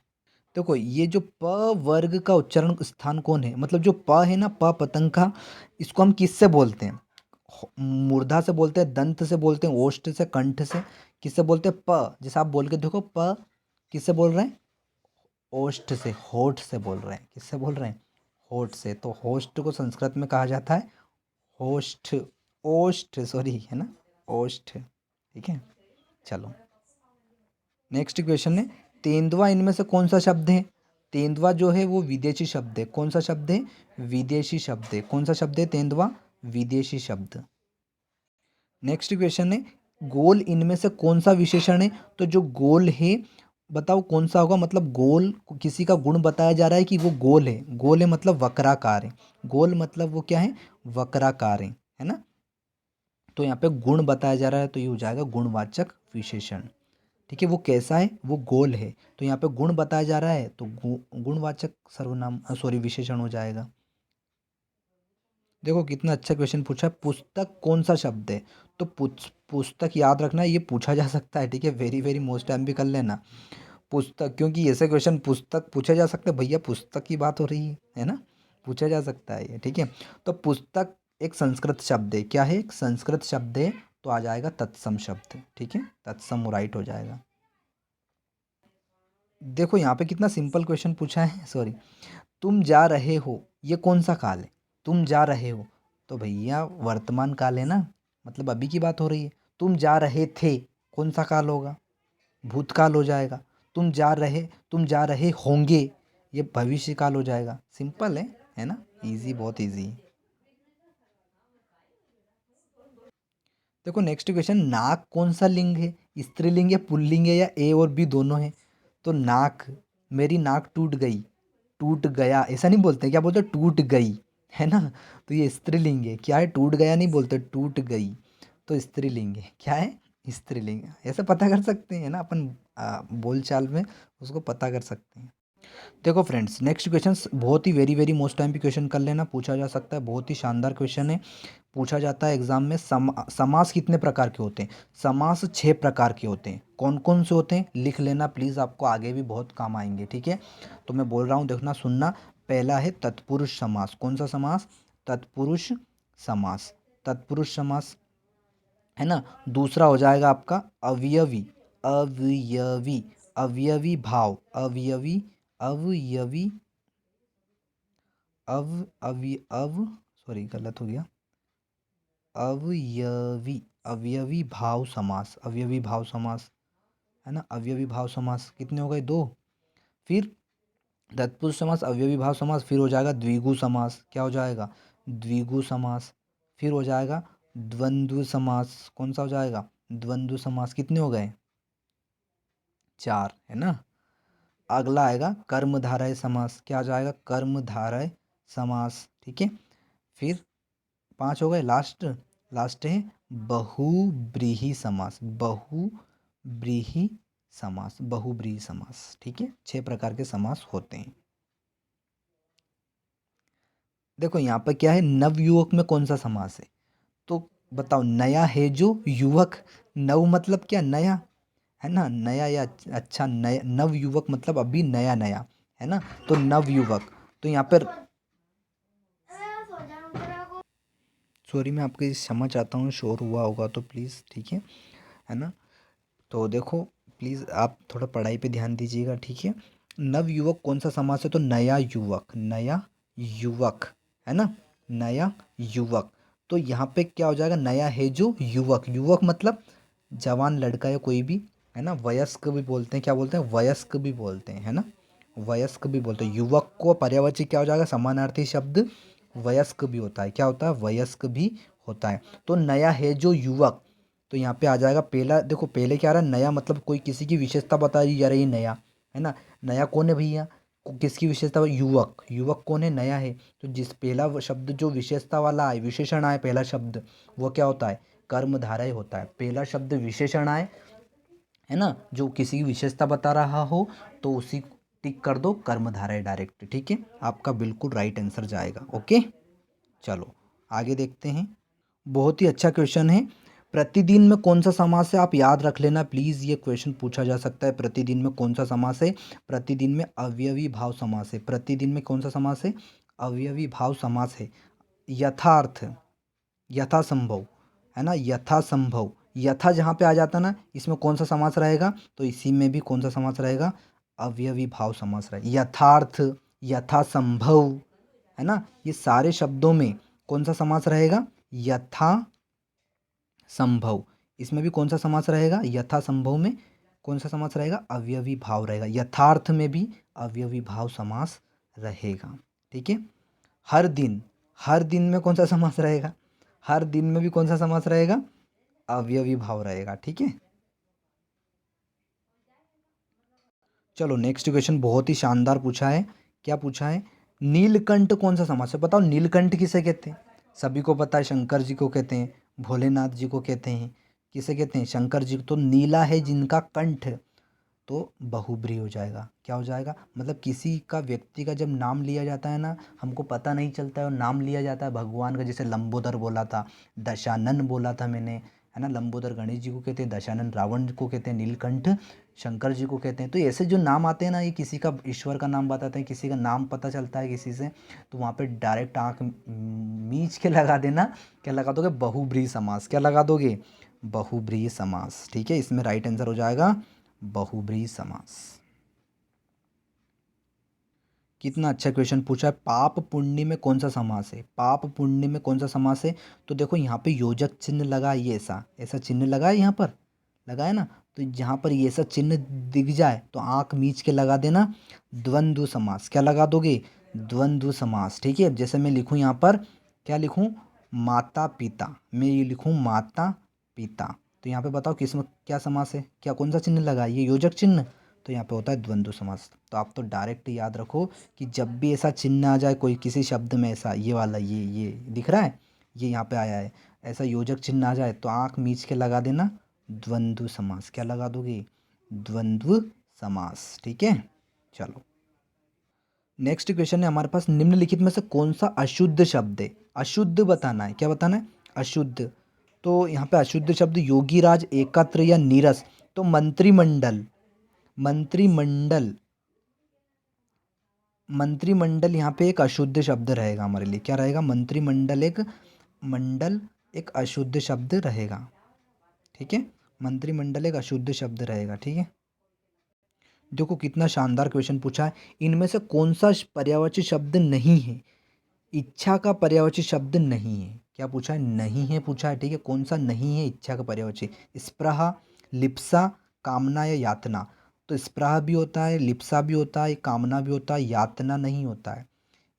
देखो ये जो प वर्ग का उच्चारण स्थान कौन है, मतलब जो प है ना, प पतंग का, इसको हम किससे बोलते हैं, मूर्धा से बोलते हैं, दंत से बोलते हैं, ओष्ठ से, कंठ से, किससे बोलते हैं, प। जैसे आप बोल के देखो प, किससे बोल रहे हैं, ओष्ठ से, होठ से बोल रहे हैं। किससे बोल रहे हैं, होठ से। तो होष्ठ को संस्कृत में कहा जाता है होष्ठ, ओष्ठ सॉरी, है ना, ओष्ठ, ठीक है। चलो नेक्स्ट क्वेश्चन है, तेंदुआ इनमें से कौन सा शब्द है। तेंदुआ जो है वो विदेशी शब्द है। कौन सा शब्द है, विदेशी शब्द है। कौन सा शब्द है, तेंदुआ विदेशी शब्द। नेक्स्ट क्वेश्चन है, गोल इनमें से कौन सा विशेषण है। तो जो गोल है बताओ कौन सा होगा, मतलब गोल किसी का गुण बताया जा रहा है कि वो गोल है। गोल है मतलब वक्राकार है। गोल मतलब वो क्या है, वक्राकार है ना। तो यहाँ पे गुण बताया जा रहा है तो ये हो जाएगा गुणवाचक विशेषण, ठीक है। वो कैसा है, वो गोल है। तो यहाँ पे गुण बताया जा रहा है तो गुणवाचक सर्वनाम सॉरी विशेषण हो जाएगा। देखो कितना अच्छा क्वेश्चन पूछा है, पुस्तक कौन सा शब्द है। तो पुस्तक याद रखना ये पूछा जा सकता है, ठीक है। वेरी वेरी मोस्ट टाइम भी कर लेना पुस्तक, क्योंकि ऐसे क्वेश्चन पुस्तक पूछा जा सकता है, भैया पुस्तक की बात हो रही है ना, पूछा जा सकता है ये, ठीक है। तो पुस्तक एक संस्कृत शब्द है। क्या है, एक संस्कृत शब्द है। तो आ जाएगा तत्सम शब्द, ठीक है, तत्सम राइट हो जाएगा। देखो यहाँ पे कितना सिंपल क्वेश्चन पूछा है, सॉरी। तुम जा रहे हो, ये कौन सा काल है, तुम जा रहे हो। तो भैया वर्तमान काल है ना, मतलब अभी की बात हो रही है। तुम जा रहे थे, कौन सा काल होगा, भूतकाल हो जाएगा। तुम जा रहे होंगे, ये भविष्य काल हो जाएगा। सिंपल है ना, इजी, बहुत इजी। देखो नेक्स्ट क्वेश्चन, नाक कौन सा लिंग है, स्त्रीलिंग है, पुल्लिंग है, या ए और बी दोनों है। तो नाक, मेरी नाक टूट गई, टूट गया ऐसा नहीं बोलते, क्या बोलते, टूट गई, है ना। तो ये स्त्रीलिंग है। क्या है, टूट गया नहीं बोलते, टूट गई। तो स्त्रीलिंग है। क्या है, स्त्रीलिंग। ऐसे पता कर सकते हैं ना अपन, बोलचाल में उसको पता कर सकते हैं। देखो फ्रेंड्स नेक्स्ट क्वेश्चन बहुत ही वेरी वेरी मोस्ट टाइम पे क्वेश्चन कर लेना, पूछा जा सकता है, बहुत ही शानदार क्वेश्चन है। पूछा जाता है एग्जाम में, समास कितने प्रकार के होते हैं। समास 6 प्रकार के होते हैं। कौन कौन से होते हैं लिख लेना प्लीज़, आपको आगे भी बहुत काम आएंगे, ठीक है। तो मैं बोल रहा हूँ, देखना सुनना। पहला है तत्पुरुष समास। कौन सा समास, तत्पुरुष समास, तत्पुरुष समास, है ना। दूसरा हो जाएगा आपका अवयवी, अवयवी, अवयवी भाव, अवयवी, अवयवी, अव अवि अव सॉरी गलत हो गया, अवयवी, अवयवी भाव समास, अवयवी भाव समास, है ना। अवयवी भाव समास कितने हो गए, दो। फिर तत्पुरुष समास, अवयवी भाव समास, फिर हो जाएगा द्विगु समास। क्या हो जाएगा, द्विगु समास। फिर हो जाएगा द्वंद्व समास। कौन सा हो जाएगा, द्वंद्व समास। कितने हो गए, चार, है ना। अगला आएगा कर्मधारय समास। क्या आ जाएगा, कर्मधारय समास, ठीक है। फिर पांच हो गए, लास्ट, लास्ट है बहुब्रीहि समास, बहुब्रीहि समास, बहुब्रीहि समास, ठीक है। 6 प्रकार के समास होते हैं। देखो यहाँ पर क्या है, नवयुवक में कौन सा समास है। तो बताओ, नया है जो युवक, नव मतलब क्या, नया, है ना, नया या अच्छा, नया, नवयुवक मतलब अभी नया नया, है ना। तो नवयुवक, तो यहाँ पर सॉरी मैं आपकी क्षमा चाहता हूँ, शोर हुआ होगा तो प्लीज़, ठीक है ना। तो देखो प्लीज़ आप थोड़ा पढ़ाई पे ध्यान दीजिएगा, ठीक है। नवयुवक कौन सा समास है, तो नया युवक, नया युवक, है ना, नया युवक। तो यहाँ पे क्या हो जाएगा, नया है जो युवक, युवक मतलब जवान लड़का या कोई भी, है ना। वयस्क भी बोलते हैं, क्या बोलते हैं, वयस्क भी बोलते हैं, है ना, वयस्क भी बोलते हैं। युवक को पर्यायवाची क्या हो जाएगा, समानार्थी शब्द वयस्क भी होता है। क्या होता है, वयस्क भी होता है। तो नया है जो युवक, तो यहाँ पे आ जाएगा पहला। देखो पहले क्या आ रहा है, नया मतलब कोई किसी की विशेषता बताई जा रही है, नया, है ना। नया कौन है भैया, किसकी विशेषता, युवक, युवक कौन है, नया है। तो जिस पहला शब्द जो विशेषता वाला है, विशेषण आए, पहला शब्द वो क्या होता है, कर्मधारय होता है। पहला शब्द विशेषण आए, है ना, जो किसी की विशेषता बता रहा हो तो उसी टिक कर दो कर्मधारय डायरेक्ट। ठीक है, आपका बिल्कुल राइट आंसर जाएगा। ओके, चलो आगे देखते हैं। बहुत ही अच्छा क्वेश्चन है। प्रतिदिन में कौन सा समास है, आप याद रख लेना प्लीज़, ये क्वेश्चन पूछा जा सकता है। प्रतिदिन में कौन सा समास है? प्रतिदिन में अवयवी भाव समास है। प्रतिदिन में कौन सा समास है? अवयवी भाव समास है। यथार्थ, यथासंभव, है ना, यथासंभव, यथा जहाँ पे आ जाता ना, इसमें कौन सा समास रहेगा? तो इसी में भी कौन सा समास रहेगा? अवयवी भाव समास रहेगा। यथार्थ, यथासंभव, है ना, ये सारे शब्दों में कौन सा समास रहेगा? यथा संभव। इसमें भी कौन सा समास रहेगा? यथा संभव में कौन सा समास रहेगा? अवयवी भाव रहेगा। यथार्थ में भी अवयवी भाव समास रहेगा। ठीक है, हर दिन, हर दिन में कौन सा समास रहेगा? हर दिन में भी कौन सा समास रहेगा? अवयवी भाव रहेगा। ठीक है, चलो नेक्स्ट क्वेश्चन बहुत ही शानदार पूछा है। क्या पूछा है? नीलकंठ कौन सा समास है? बताओ नीलकंठ किसे कहते हैं? सभी को पता है, शंकर जी को कहते हैं, भोलेनाथ जी को कहते हैं। किसे कहते हैं? शंकर जी को। तो नीला है जिनका कंठ, तो बहुब्रीहि हो जाएगा। क्या हो जाएगा? मतलब किसी का, व्यक्ति का जब नाम लिया जाता है ना, हमको पता नहीं चलता है और नाम लिया जाता है भगवान का, जैसे लंबोदर बोला था, दशानन बोला था मैंने, है ना। लंबोदर गणेश जी को कहते हैं, दशानन रावण को कहते हैं, नीलकंठ शंकर जी को कहते हैं। तो ऐसे जो नाम आते हैं ना, ये किसी का ईश्वर का नाम बताते हैं, किसी का नाम पता चलता है किसी से, तो वहाँ पे डायरेक्ट आँख मीच के लगा देना। क्या लगा दोगे? बहुब्रीहि समास। क्या लगा दोगे? बहुब्रीहि समास। ठीक है, इसमें राइट आंसर हो जाएगा बहुब्रीहि समास। कितना अच्छा क्वेश्चन पूछा है। पाप पुण्य में कौन सा समास है? पाप पुण्य में कौन सा समास है? तो देखो यहाँ पे योजक चिन्ह लगा, ये ऐसा ऐसा चिन्ह लगा है, यहाँ पर लगा है ना। तो जहाँ पर ये ऐसा चिन्ह दिख जाए तो आंख मीच के लगा देना द्वंद्व समास। क्या लगा दोगे? द्वंद्व समास। ठीक है, जैसे मैं लिखूँ यहाँ पर, क्या लिखूँ? माता पिता, मैं ये लिखूँ माता पिता। तो यहाँ पे बताओ किसमें क्या समास है? क्या कौन सा चिन्ह लगा है? ये योजक चिन्ह, तो यहाँ पे होता है द्वंद्व समास। तो आप तो डायरेक्ट याद रखो कि जब भी ऐसा चिन्ह आ जाए कोई किसी शब्द में, ऐसा ये वाला, ये दिख रहा है, ये यहाँ पे आया है, ऐसा योजक चिन्ह आ जाए तो आंख मीच के लगा देना द्वंद्व समास। क्या लगा दोगे? द्वंद्व समास। ठीक है, चलो नेक्स्ट क्वेश्चन है हमारे पास। निम्नलिखित में से कौन सा अशुद्ध शब्द है? अशुद्ध बताना है। क्या बताना है? अशुद्ध। तो यहाँ पे अशुद्ध शब्द योगीराज, एकत्र या नीरस। तो मंत्रिमंडल, मंत्रिमंडल, मंत्रिमंडल यहाँ पे एक अशुद्ध शब्द रहेगा हमारे लिए। क्या रहेगा? मंत्रिमंडल एक, मंडल एक अशुद्ध शब्द रहेगा। ठीक है, मंत्रिमंडल एक अशुद्ध शब्द रहेगा। ठीक है, देखो कितना शानदार क्वेश्चन पूछा है। इनमें से कौन सा पर्यायवाची शब्द नहीं है? इच्छा का पर्यायवाची शब्द नहीं है। क्या पूछा है? नहीं है पूछा है। ठीक है, कौन सा नहीं है इच्छा का पर्यायवाची? स्पृहा, लिप्सा, कामना या यातना। तो स्पृहा भी होता है, लिप्सा भी होता है, कामना भी होता है, यातना नहीं होता है,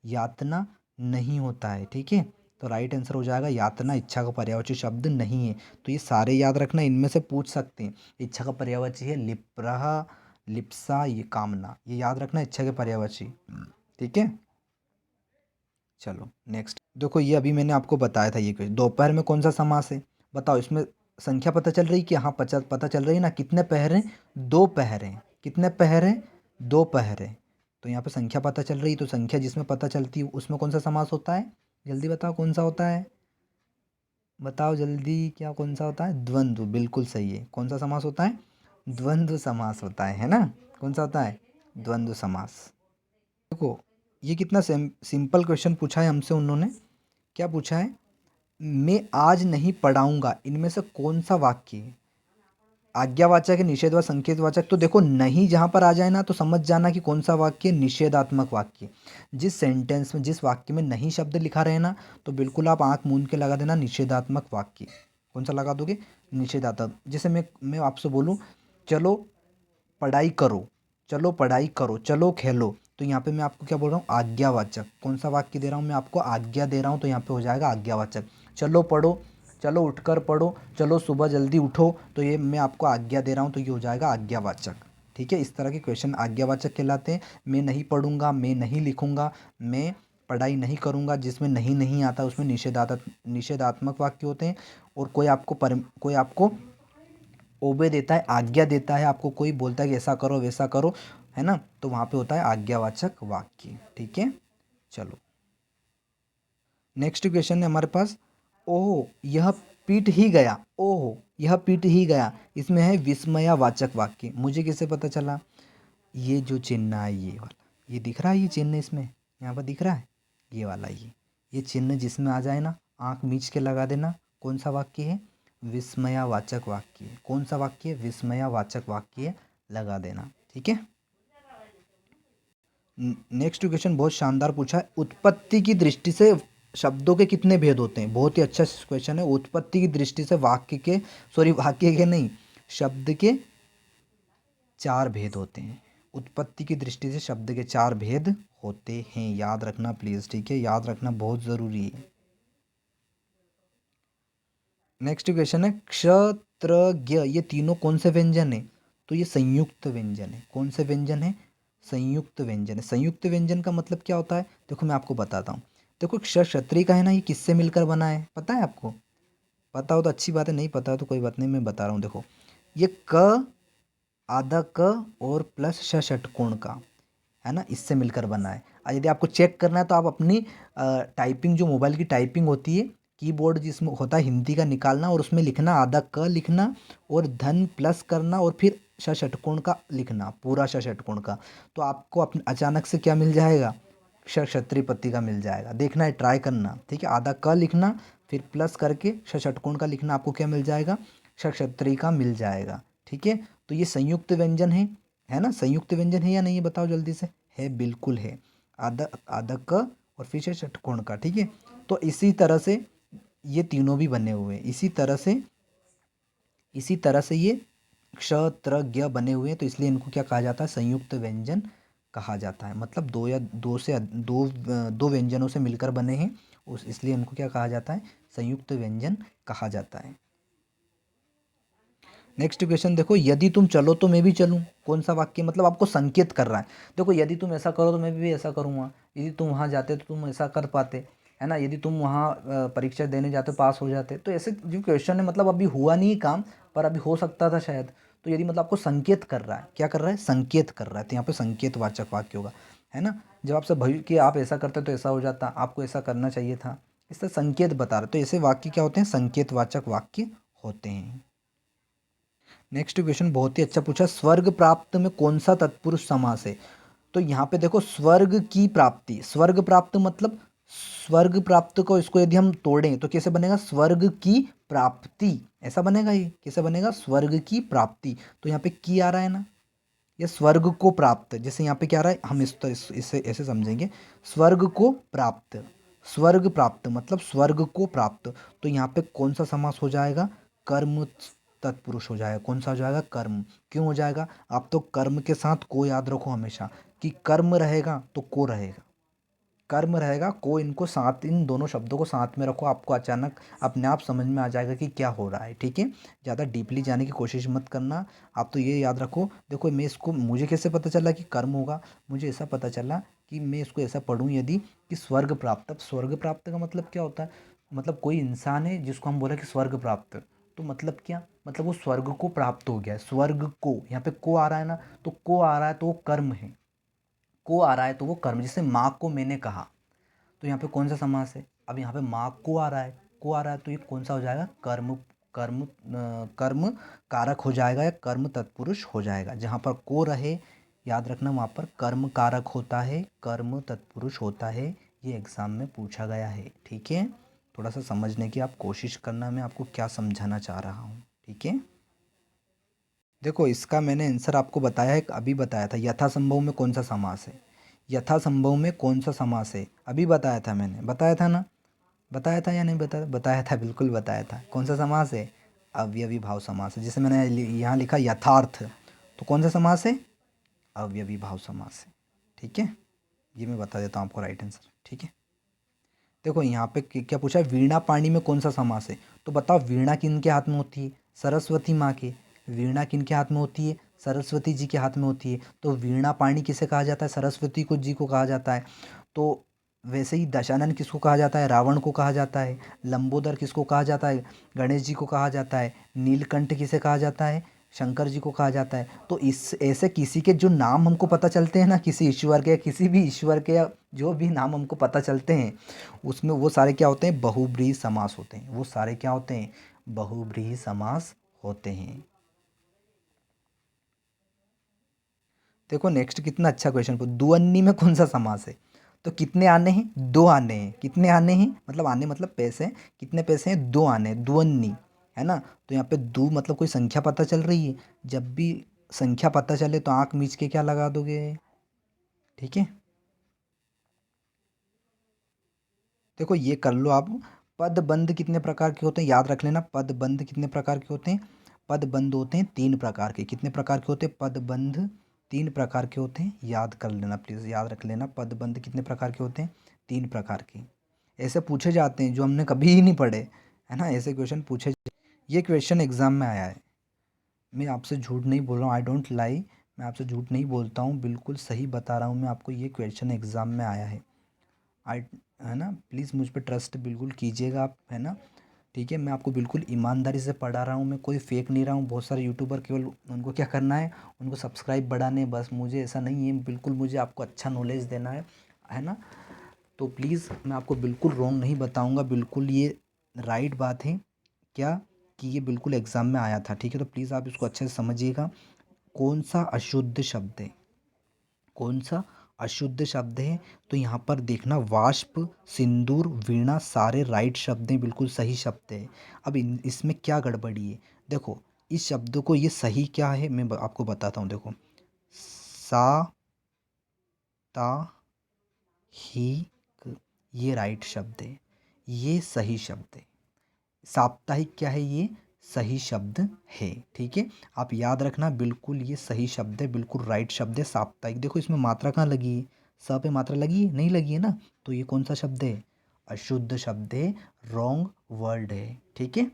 यातना नहीं होता है। ठीक है, तो राइट आंसर हो जाएगा यातना इच्छा का पर्यायवाची शब्द नहीं है। तो ये सारे याद रखना, इनमें से पूछ सकते हैं। इच्छा का पर्यायवाची है लिप्रा, लिप्सा, ये कामना, ये याद रखना इच्छा के पर्यायवाची। ठीक है, चलो नेक्स्ट देखो, ये अभी मैंने आपको बताया था ये क्वेश्चन। दोपहर में कौन सा समास है? बताओ। इसमें संख्या पता चल रही कि हाँ, पता चल रही है ना, कितने पहर हैं? दो पहर हैं। कितने पहर हैं? दो पहर हैं। तो यहाँ पे संख्या पता चल रही, तो संख्या जिसमें पता चलती है उसमें कौन सा समास होता है? जल्दी बताओ कौन सा होता है? बताओ जल्दी, क्या कौन सा होता है? द्वंद्व, बिल्कुल सही है। कौन सा समास होता है? द्वंद्व समास होता है ना। कौन सा होता है? द्वंद्व समास। देखो ये कितना सिंपल क्वेश्चन पूछा है हमसे उन्होंने। क्या पूछा है? मैं आज नहीं पढ़ाऊंगा, इनमें से कौन सा वाक्य है? आज्ञावाचक है, निषेधवाचक, संकेतवाचक। तो देखो नहीं जहाँ पर आ जाए ना, तो समझ जाना कि कौन सा वाक्य निषेधात्मक वाक्य। जिस सेंटेंस में, जिस वाक्य में नहीं शब्द लिखा रहे ना, तो बिल्कुल आप आंख मूंद के लगा देना निषेधात्मक वाक्य। कौन सा लगा दोगे? निषेधात्मक। जैसे मैं आपसे बोलूँ चलो पढ़ाई करो, चलो पढ़ाई करो, चलो खेलो, तो यहाँ पे मैं आपको क्या बोल रहा हूँ? आज्ञावाचक। कौन सा वाक्य दे रहा हूँ? मैं आपको आज्ञा दे रहा हूँ, तो यहाँ पे हो जाएगा आज्ञावाचक। चलो पढ़ो, चलो उठकर पढ़ो, चलो सुबह जल्दी उठो, तो ये मैं आपको आज्ञा दे रहा हूँ, तो ये हो जाएगा आज्ञावाचक। ठीक है, इस तरह के क्वेश्चन आज्ञावाचक कहलाते हैं। मैं नहीं पढ़ूंगा, मैं नहीं लिखूंगा, मैं पढ़ाई नहीं करूँगा, जिसमें नहीं नहीं आता उसमें निषेधात्मक वाक्य होते हैं। और कोई आपको ओबे देता है, आज्ञा देता है, आपको कोई बोलता है कि ऐसा करो वैसा करो, है ना, तो वहाँ पे होता है आज्ञावाचक वाक्य। ठीक है, चलो नेक्स्ट क्वेश्चन है हमारे पास। ओह यह पीट ही गया, ओह यह पीट ही गया, इसमें है विस्मयावाचक वाक्य। मुझे कैसे पता चला? ये जो चिन्ह है ये वाला, ये दिख रहा है, ये चिन्ह इसमें यहाँ पर दिख रहा है, ये वाला, ये चिन्ह जिसमें आ जाए ना, आंख मीच के लगा देना। कौन सा वाक्य है? विस्मयावाचक वाक्य। कौन सा वाक्य? विस्मयावाचक वाक्य लगा देना। ठीक है, नेक्स्ट क्वेश्चन बहुत शानदार पूछा है। उत्पत्ति की दृष्टि से शब्दों के कितने भेद होते हैं? बहुत ही अच्छा क्वेश्चन है। उत्पत्ति की दृष्टि से वाक्य के नहीं, शब्द के 4 भेद होते हैं। उत्पत्ति की दृष्टि से शब्द के 4 भेद होते हैं, याद रखना प्लीज। ठीक है, याद रखना बहुत जरूरी है। नेक्स्ट क्वेश्चन है क्षत्रज्ञ, ये तीनों कौन से व्यंजन है? तो ये संयुक्त व्यंजन है। कौन से व्यंजन है? संयुक्त व्यंजन है। संयुक्त व्यंजन का मतलब क्या होता है? देखो मैं आपको बताता हूँ। देखो क्षत्रिय का है ना, ये किससे मिलकर बना है पता है आपको? पता हो तो अच्छी बात है, नहीं पता हो तो कोई बात नहीं, मैं बता रहा हूँ। देखो ये क, आधा क और प्लस षटकोण का, है ना, इससे मिलकर बना है। और यदि आपको चेक करना है तो आप अपनी टाइपिंग, जो मोबाइल की टाइपिंग होती है, कीबोर्ड जिसमें होता है हिंदी का, निकालना और उसमें लिखना, आधा क लिखना और धन प्लस करना और फिर षटकोण का लिखना, पूरा षटकोण का, तो आपको अचानक से क्या मिल जाएगा? क्षत्रिय पत्ती का मिल जाएगा। देखना है, ट्राई करना। ठीक है, आधा क लिखना फिर प्लस करके षटकोण का लिखना, आपको क्या मिल जाएगा? क्षत्रिय का मिल जाएगा। ठीक है, तो ये संयुक्त व्यंजन है ना? संयुक्त व्यंजन है या नहीं, ये बताओ जल्दी से। है, बिल्कुल है। आधा आधा क और फिर से षटकोण का। ठीक है, तो इसी तरह से ये तीनों भी बने हुए हैं। इसी तरह से ये क्षत्रज्ञ बने हुए हैं, तो इसलिए इनको क्या कहा जाता है? संयुक्त व्यंजन कहा जाता है। मतलब दो व्यंजनों से मिलकर बने हैं, इसलिए इनको क्या कहा जाता है? संयुक्त व्यंजन कहा जाता है। नेक्स्ट क्वेश्चन देखो, यदि तुम चलो तो मैं भी चलूं। कौन सा वाक्य? मतलब आपको संकेत कर रहा है। देखो यदि तुम ऐसा करो तो मैं भी ऐसा करूंगा, यदि तुम वहाँ जाते तो तुम ऐसा कर पाते, है ना, यदि तुम वहाँ परीक्षा देने जाते पास हो जाते। तो ऐसे जो क्वेश्चन है, मतलब अभी हुआ नहीं काम, पर अभी हो सकता था शायद। तो यदि मतलब आपको संकेत कर रहा है, क्या कर रहा है? संकेत कर रहा है, तो यहाँ पे संकेत वाचक वाक्य होगा, है ना। जब आपसे भविष्य कि आप ऐसा करते तो ऐसा हो जाता, आपको ऐसा करना चाहिए था, इससे संकेत बता रहे। तो ऐसे वाक्य क्या होते हैं? संकेत वाचक वाक्य होते हैं। नेक्स्ट क्वेश्चन बहुत ही अच्छा पूछा। स्वर्ग प्राप्त में कौन सा तत्पुरुष समास है? तो यहाँ पे देखो, स्वर्ग की प्राप्ति, स्वर्ग प्राप्त मतलब स्वर्ग प्राप्त को, इसको यदि हम तोड़ें तो कैसे बनेगा? स्वर्ग की प्राप्ति, ऐसा बनेगा। ये कैसे बनेगा? स्वर्ग की प्राप्ति। तो यहाँ पे की आ रहा है ना, ये स्वर्ग को प्राप्त, जैसे यहाँ पे क्या आ रहा है, हम इसे ऐसे समझेंगे, स्वर्ग को प्राप्त, स्वर्ग प्राप्त मतलब स्वर्ग को प्राप्त। तो यहाँ पे कौन सा समास हो जाएगा? कर्म तत्पुरुष हो जाएगा। कौन सा हो जाएगा? कर्म। क्यों हो जाएगा? आप तो कर्म के साथ को याद रखो हमेशा, कि कर्म रहेगा तो को रहेगा, कर्म रहेगा को, इनको साथ, इन दोनों शब्दों को साथ में रखो, आपको अचानक अपने आप समझ में आ जाएगा कि क्या हो रहा है। ठीक है, ज़्यादा डीपली जाने की कोशिश मत करना, आप तो ये याद रखो। देखो मैं इसको, मुझे कैसे पता चला कि कर्म होगा? मुझे ऐसा पता चला कि मैं इसको ऐसा पढ़ूँ यदि, कि स्वर्ग प्राप्त। अब स्वर्ग प्राप्त का मतलब क्या होता है? मतलब कोई इंसान है जिसको हम बोला कि स्वर्ग प्राप्त, तो मतलब क्या? मतलब वो स्वर्ग को प्राप्त हो गया है। स्वर्ग को, यहाँ पे को आ रहा है ना, तो को आ रहा है तो वो कर्म है, को आ रहा है तो वो कर्म। जैसे माँ को मैंने कहा, तो यहाँ पे कौन सा समास है? अब यहाँ पे माँ को आ रहा है, को आ रहा है, तो ये कौन सा हो जाएगा? कर्म। कर्म कारक हो जाएगा, या कर्म तत्पुरुष हो जाएगा। जहाँ पर को रहे, याद रखना, वहाँ पर कर्म कारक होता है, कर्म तत्पुरुष होता है। ये एग्जाम में पूछा गया है। ठीक है, थोड़ा सा समझने की आप कोशिश करना, मैं आपको क्या समझाना चाह रहा हूँ। ठीक है, देखो इसका मैंने आंसर आपको बताया है, अभी बताया था। यथासंभव में कौन सा समास है? यथासंभव में कौन सा समास है? अभी बताया था मैंने, बताया था ना? बताया था या नहीं बताया? बताया था, बिल्कुल बताया था। कौन सा समास है? अवयवी भाव समास है। जैसे मैंने यहाँ लिखा यथार्थ, तो कौन सा समास है? अवयवी भाव समास है। ठीक है, ये मैं बता देता हूँ आपको राइट आंसर। ठीक है, देखो यहाँ पे क्या पूछा है, वीणा पाणी में कौन सा समास है? तो बताओ, वीणा किन के हाथ में होती है? सरस्वती माँ के। वीणा किन के हाथ में होती है? सरस्वती जी के हाथ में होती है। तो वीणा पाणी किसे कहा जाता है? सरस्वती को जी को कहा जाता है। तो वैसे ही दशानन किसको कहा जाता है? रावण को कहा जाता है। लंबोदर किसको कहा जाता है? गणेश जी को कहा जाता है। नीलकंठ किसे कहा जाता है? शंकर जी को कहा जाता है। तो इस ऐसे किसी के जो नाम हमको पता चलते हैं ना, किसी ईश्वर के, किसी भी ईश्वर के, या जो भी नाम हमको पता चलते हैं, उसमें वो सारे क्या होते हैं? बहुब्रीहि समास होते हैं। वो सारे क्या होते हैं? बहुब्रीहि समास होते हैं। देखो नेक्स्ट कितना अच्छा क्वेश्चन पूछ, दुअन्नी में कौन सा समास है? तो कितने आने हैं? दो आने हैं। कितने आने हैं? मतलब आने मतलब पैसे। कितने पैसे हैं? दो आने हैं, दुअन्नी, है ना। तो यहाँ पे दो मतलब कोई संख्या पता चल रही है। जब भी संख्या पता चले तो आंख मीच के क्या लगा दोगे? ठीक है, देखो ये कर लो आप। पदबंध कितने प्रकार के होते हैं? याद रख लेना। पदबंध कितने प्रकार के होते हैं? पदबंध होते हैं 3 प्रकार के। कितने प्रकार के होते हैं पदबंध? 3 प्रकार के होते हैं। याद कर लेना प्लीज़, याद रख लेना। पदबंध कितने प्रकार के होते हैं? 3 प्रकार के। ऐसे पूछे जाते हैं जो हमने कभी ही नहीं पढ़े, है ना। ऐसे क्वेश्चन पूछे, ये क्वेश्चन एग्जाम में आया है। मैं आपसे झूठ नहीं बोल रहा हूँ, आई डोंट लाई। मैं आपसे झूठ नहीं बोलता हूँ, बिल्कुल सही बता रहा हूँ मैं आपको। ये क्वेश्चन एग्ज़ाम में आया है। आई, है ना। प्लीज़ मुझ पर ट्रस्ट बिल्कुल कीजिएगा आप, है ना। ठीक है, मैं आपको बिल्कुल ईमानदारी से पढ़ा रहा हूँ, मैं कोई फेक नहीं रहा हूँ। बहुत सारे यूट्यूबर केवल उनको क्या करना है, उनको सब्सक्राइब बढ़ाने हैं, बस। मुझे ऐसा नहीं है, बिल्कुल मुझे आपको अच्छा नॉलेज देना है ना। तो प्लीज़ मैं आपको बिल्कुल रॉन्ग नहीं बताऊँगा, बिल्कुल ये राइट बात है क्या, कि ये बिल्कुल एग्ज़ाम में आया था। ठीक है, तो प्लीज़ आप इसको अच्छे से समझिएगा। कौन सा अशुद्ध शब्द है? कौन सा अशुद्ध शब्द है? तो यहाँ पर देखना, वाष्प, सिंदूर, वीणा, सारे राइट शब्द हैं, बिल्कुल सही शब्द है। अब इसमें क्या गड़बड़ी है? देखो इस शब्द को, ये सही क्या है मैं आपको बताता हूँ। देखो, सा, ता, ही, क, ये राइट शब्द है, ये सही शब्द है। साप्ताहिक क्या है? ये सही शब्द है। ठीक है, आप याद रखना, बिल्कुल ये सही शब्द है, बिल्कुल राइट शब्द है साप्ताहिक। देखो इसमें मात्रा कहाँ लगी है? स पे मात्रा लगी है? नहीं लगी है ना। तो ये कौन सा शब्द है? अशुद्ध शब्द है, रॉन्ग वर्ड है। ठीक है,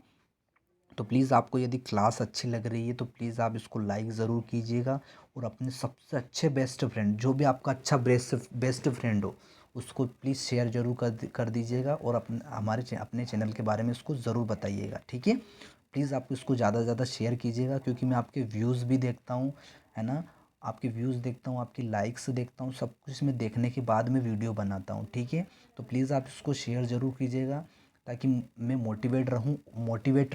तो प्लीज़ आपको यदि क्लास अच्छी लग रही है तो प्लीज़ आप इसको लाइक ज़रूर कीजिएगा, और अपने सबसे अच्छे बेस्ट फ्रेंड, जो भी आपका अच्छा बेस्ट बेस्ट फ्रेंड हो, उसको प्लीज़ शेयर ज़रूर कर दीजिएगा, और अपने चैनल के बारे में उसको ज़रूर बताइएगा। ठीक है, प्लीज़ आप इसको ज़्यादा से ज़्यादा शेयर कीजिएगा, क्योंकि मैं आपके व्यूज़ भी देखता हूँ, है ना। आपके व्यूज़ देखता हूँ, आपकी लाइक्स देखता हूँ, सब कुछ मैं देखने के बाद में वीडियो बनाता हूँ। ठीक है, तो प्लीज़ आप इसको शेयर ज़रूर कीजिएगा, ताकि मैं मोटिवेट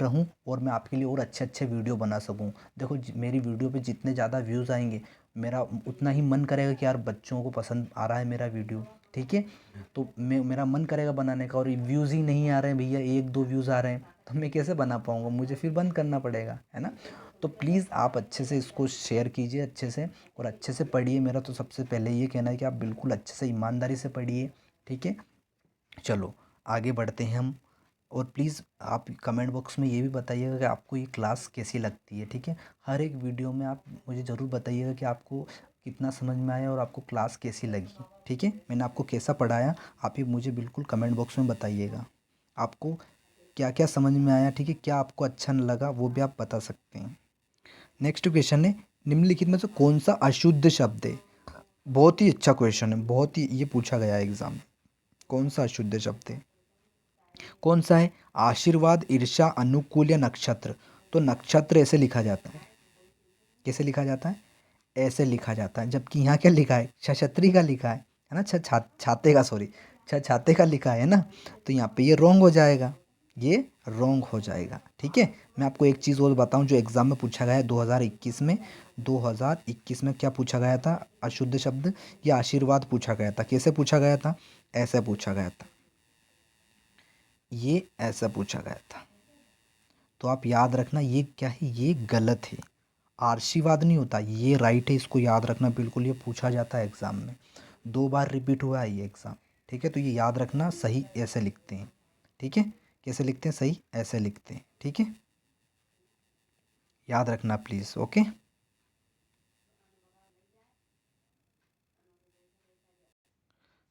रहूं, और मैं आपके लिए और अच्छे अच्छे वीडियो बना सकूं। देखो मेरी वीडियो पे जितने ज़्यादा व्यूज़ आएंगे, मेरा उतना ही मन करेगा कि यार बच्चों को पसंद आ रहा है मेरा वीडियो। ठीक है, तो मेरा मन करेगा बनाने का, और व्यूज़ ही नहीं आ रहे हैं भैया, 1-2 व्यूज़ आ रहे हैं, तो मैं कैसे बना पाऊँगा? मुझे फिर बंद करना पड़ेगा, है ना। तो प्लीज़ आप अच्छे से इसको शेयर कीजिए, अच्छे से, और अच्छे से पढ़िए। मेरा तो सबसे पहले ये कहना है कि आप बिल्कुल अच्छे से ईमानदारी से पढ़िए। ठीक है, चलो आगे बढ़ते हैं हम। और प्लीज़ आप कमेंट बॉक्स में ये भी बताइएगा कि आपको ये क्लास कैसी लगती है। ठीक है, हर एक वीडियो में आप मुझे ज़रूर बताइएगा कि आपको कितना समझ में आया और आपको क्लास कैसी लगी। ठीक है, मैंने आपको कैसा पढ़ाया, आप ये मुझे बिल्कुल कमेंट बॉक्स में बताइएगा। आपको क्या क्या समझ में आया, ठीक है, क्या आपको अच्छा न लगा, वो भी आप बता सकते हैं। नेक्स्ट क्वेश्चन है, निम्नलिखित में से कौन सा अशुद्ध शब्द है? बहुत ही अच्छा क्वेश्चन है, बहुत ही, ये पूछा गया है एग्जाम में। कौन सा अशुद्ध शब्द है? कौन सा है? आशीर्वाद, ईर्ष्या, अनुकूल, या नक्षत्र। तो नक्षत्र ऐसे लिखा जाता है। कैसे लिखा जाता है? ऐसे लिखा जाता है, जबकि यहाँ क्या लिखा है? छछत्री का लिखा है ना, छाते का, सॉरी, छाते का लिखा है ना। तो यहाँ पे ये रॉन्ग हो जाएगा, ये रॉन्ग हो जाएगा। ठीक है, मैं आपको एक चीज़ और बताऊं, जो एग्ज़ाम में पूछा गया है 2021 में। 2021 में क्या पूछा गया था? अशुद्ध शब्द या आशीर्वाद पूछा गया था। कैसे पूछा गया था? ऐसे पूछा गया था, ये ऐसा पूछा गया था। तो आप याद रखना, ये क्या है? ये गलत है। आशीर्वाद नहीं होता, ये राइट है, इसको याद रखना बिल्कुल। ये पूछा जाता है एग्ज़ाम में, 2 बार रिपीट हुआ है ये एग्ज़ाम। ठीक है, तो ये याद रखना, सही ऐसे लिखते हैं। ठीक है, कैसे लिखते हैं? सही ऐसे लिखते हैं। ठीक है, याद रखना प्लीज़। ओके,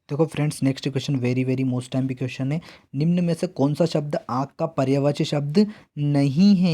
देखो friends, next question very very most time भी क्वेश्चन है। निम्न में से कौन सा शब्द आँख का पर्यायवाची शब्द नहीं है?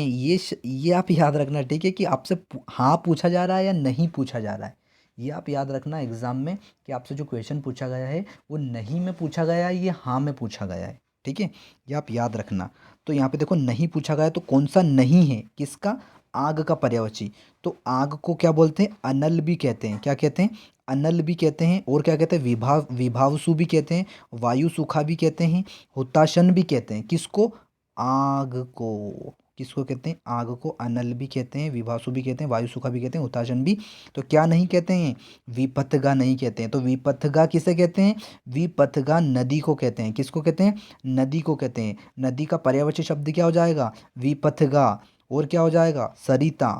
ये आप याद रखना। ठीक है, कि आपसे हाँ पूछा जा रहा है या नहीं पूछा जा रहा है, ये आप याद रखना एग्ज़ाम में कि आपसे जो क्वेश्चन पूछा गया है वो नहीं में पूछा गया है, ये हाँ में पूछा गया है। ठीक है, ये आप याद रखना। तो यहाँ पे देखो नहीं पूछा गया है, तो कौन सा नहीं है, किसका, आग का पर्यायवाची। तो आग को क्या बोलते हैं, अनल भी कहते हैं। क्या कहते हैं, अनल भी कहते हैं। और क्या कहते हैं, विभावसु भी कहते हैं, वायु सुखा भी कहते हैं, हुताशन भी कहते हैं। किसको, आग को। किसको कहते हैं, आग को अनल भी कहते हैं, विभासु भी कहते हैं, वायु सुखा भी कहते हैं, हुताशन भी। तो क्या नहीं कहते हैं, विपथगा नहीं कहते हैं। तो विपथगा किसे कहते हैं, विपथगा नदी को कहते हैं। किसको कहते हैं, नदी को कहते हैं। नदी का पर्यायवाची शब्द क्या हो जाएगा, विपथगा। और क्या हो जाएगा, सरिता।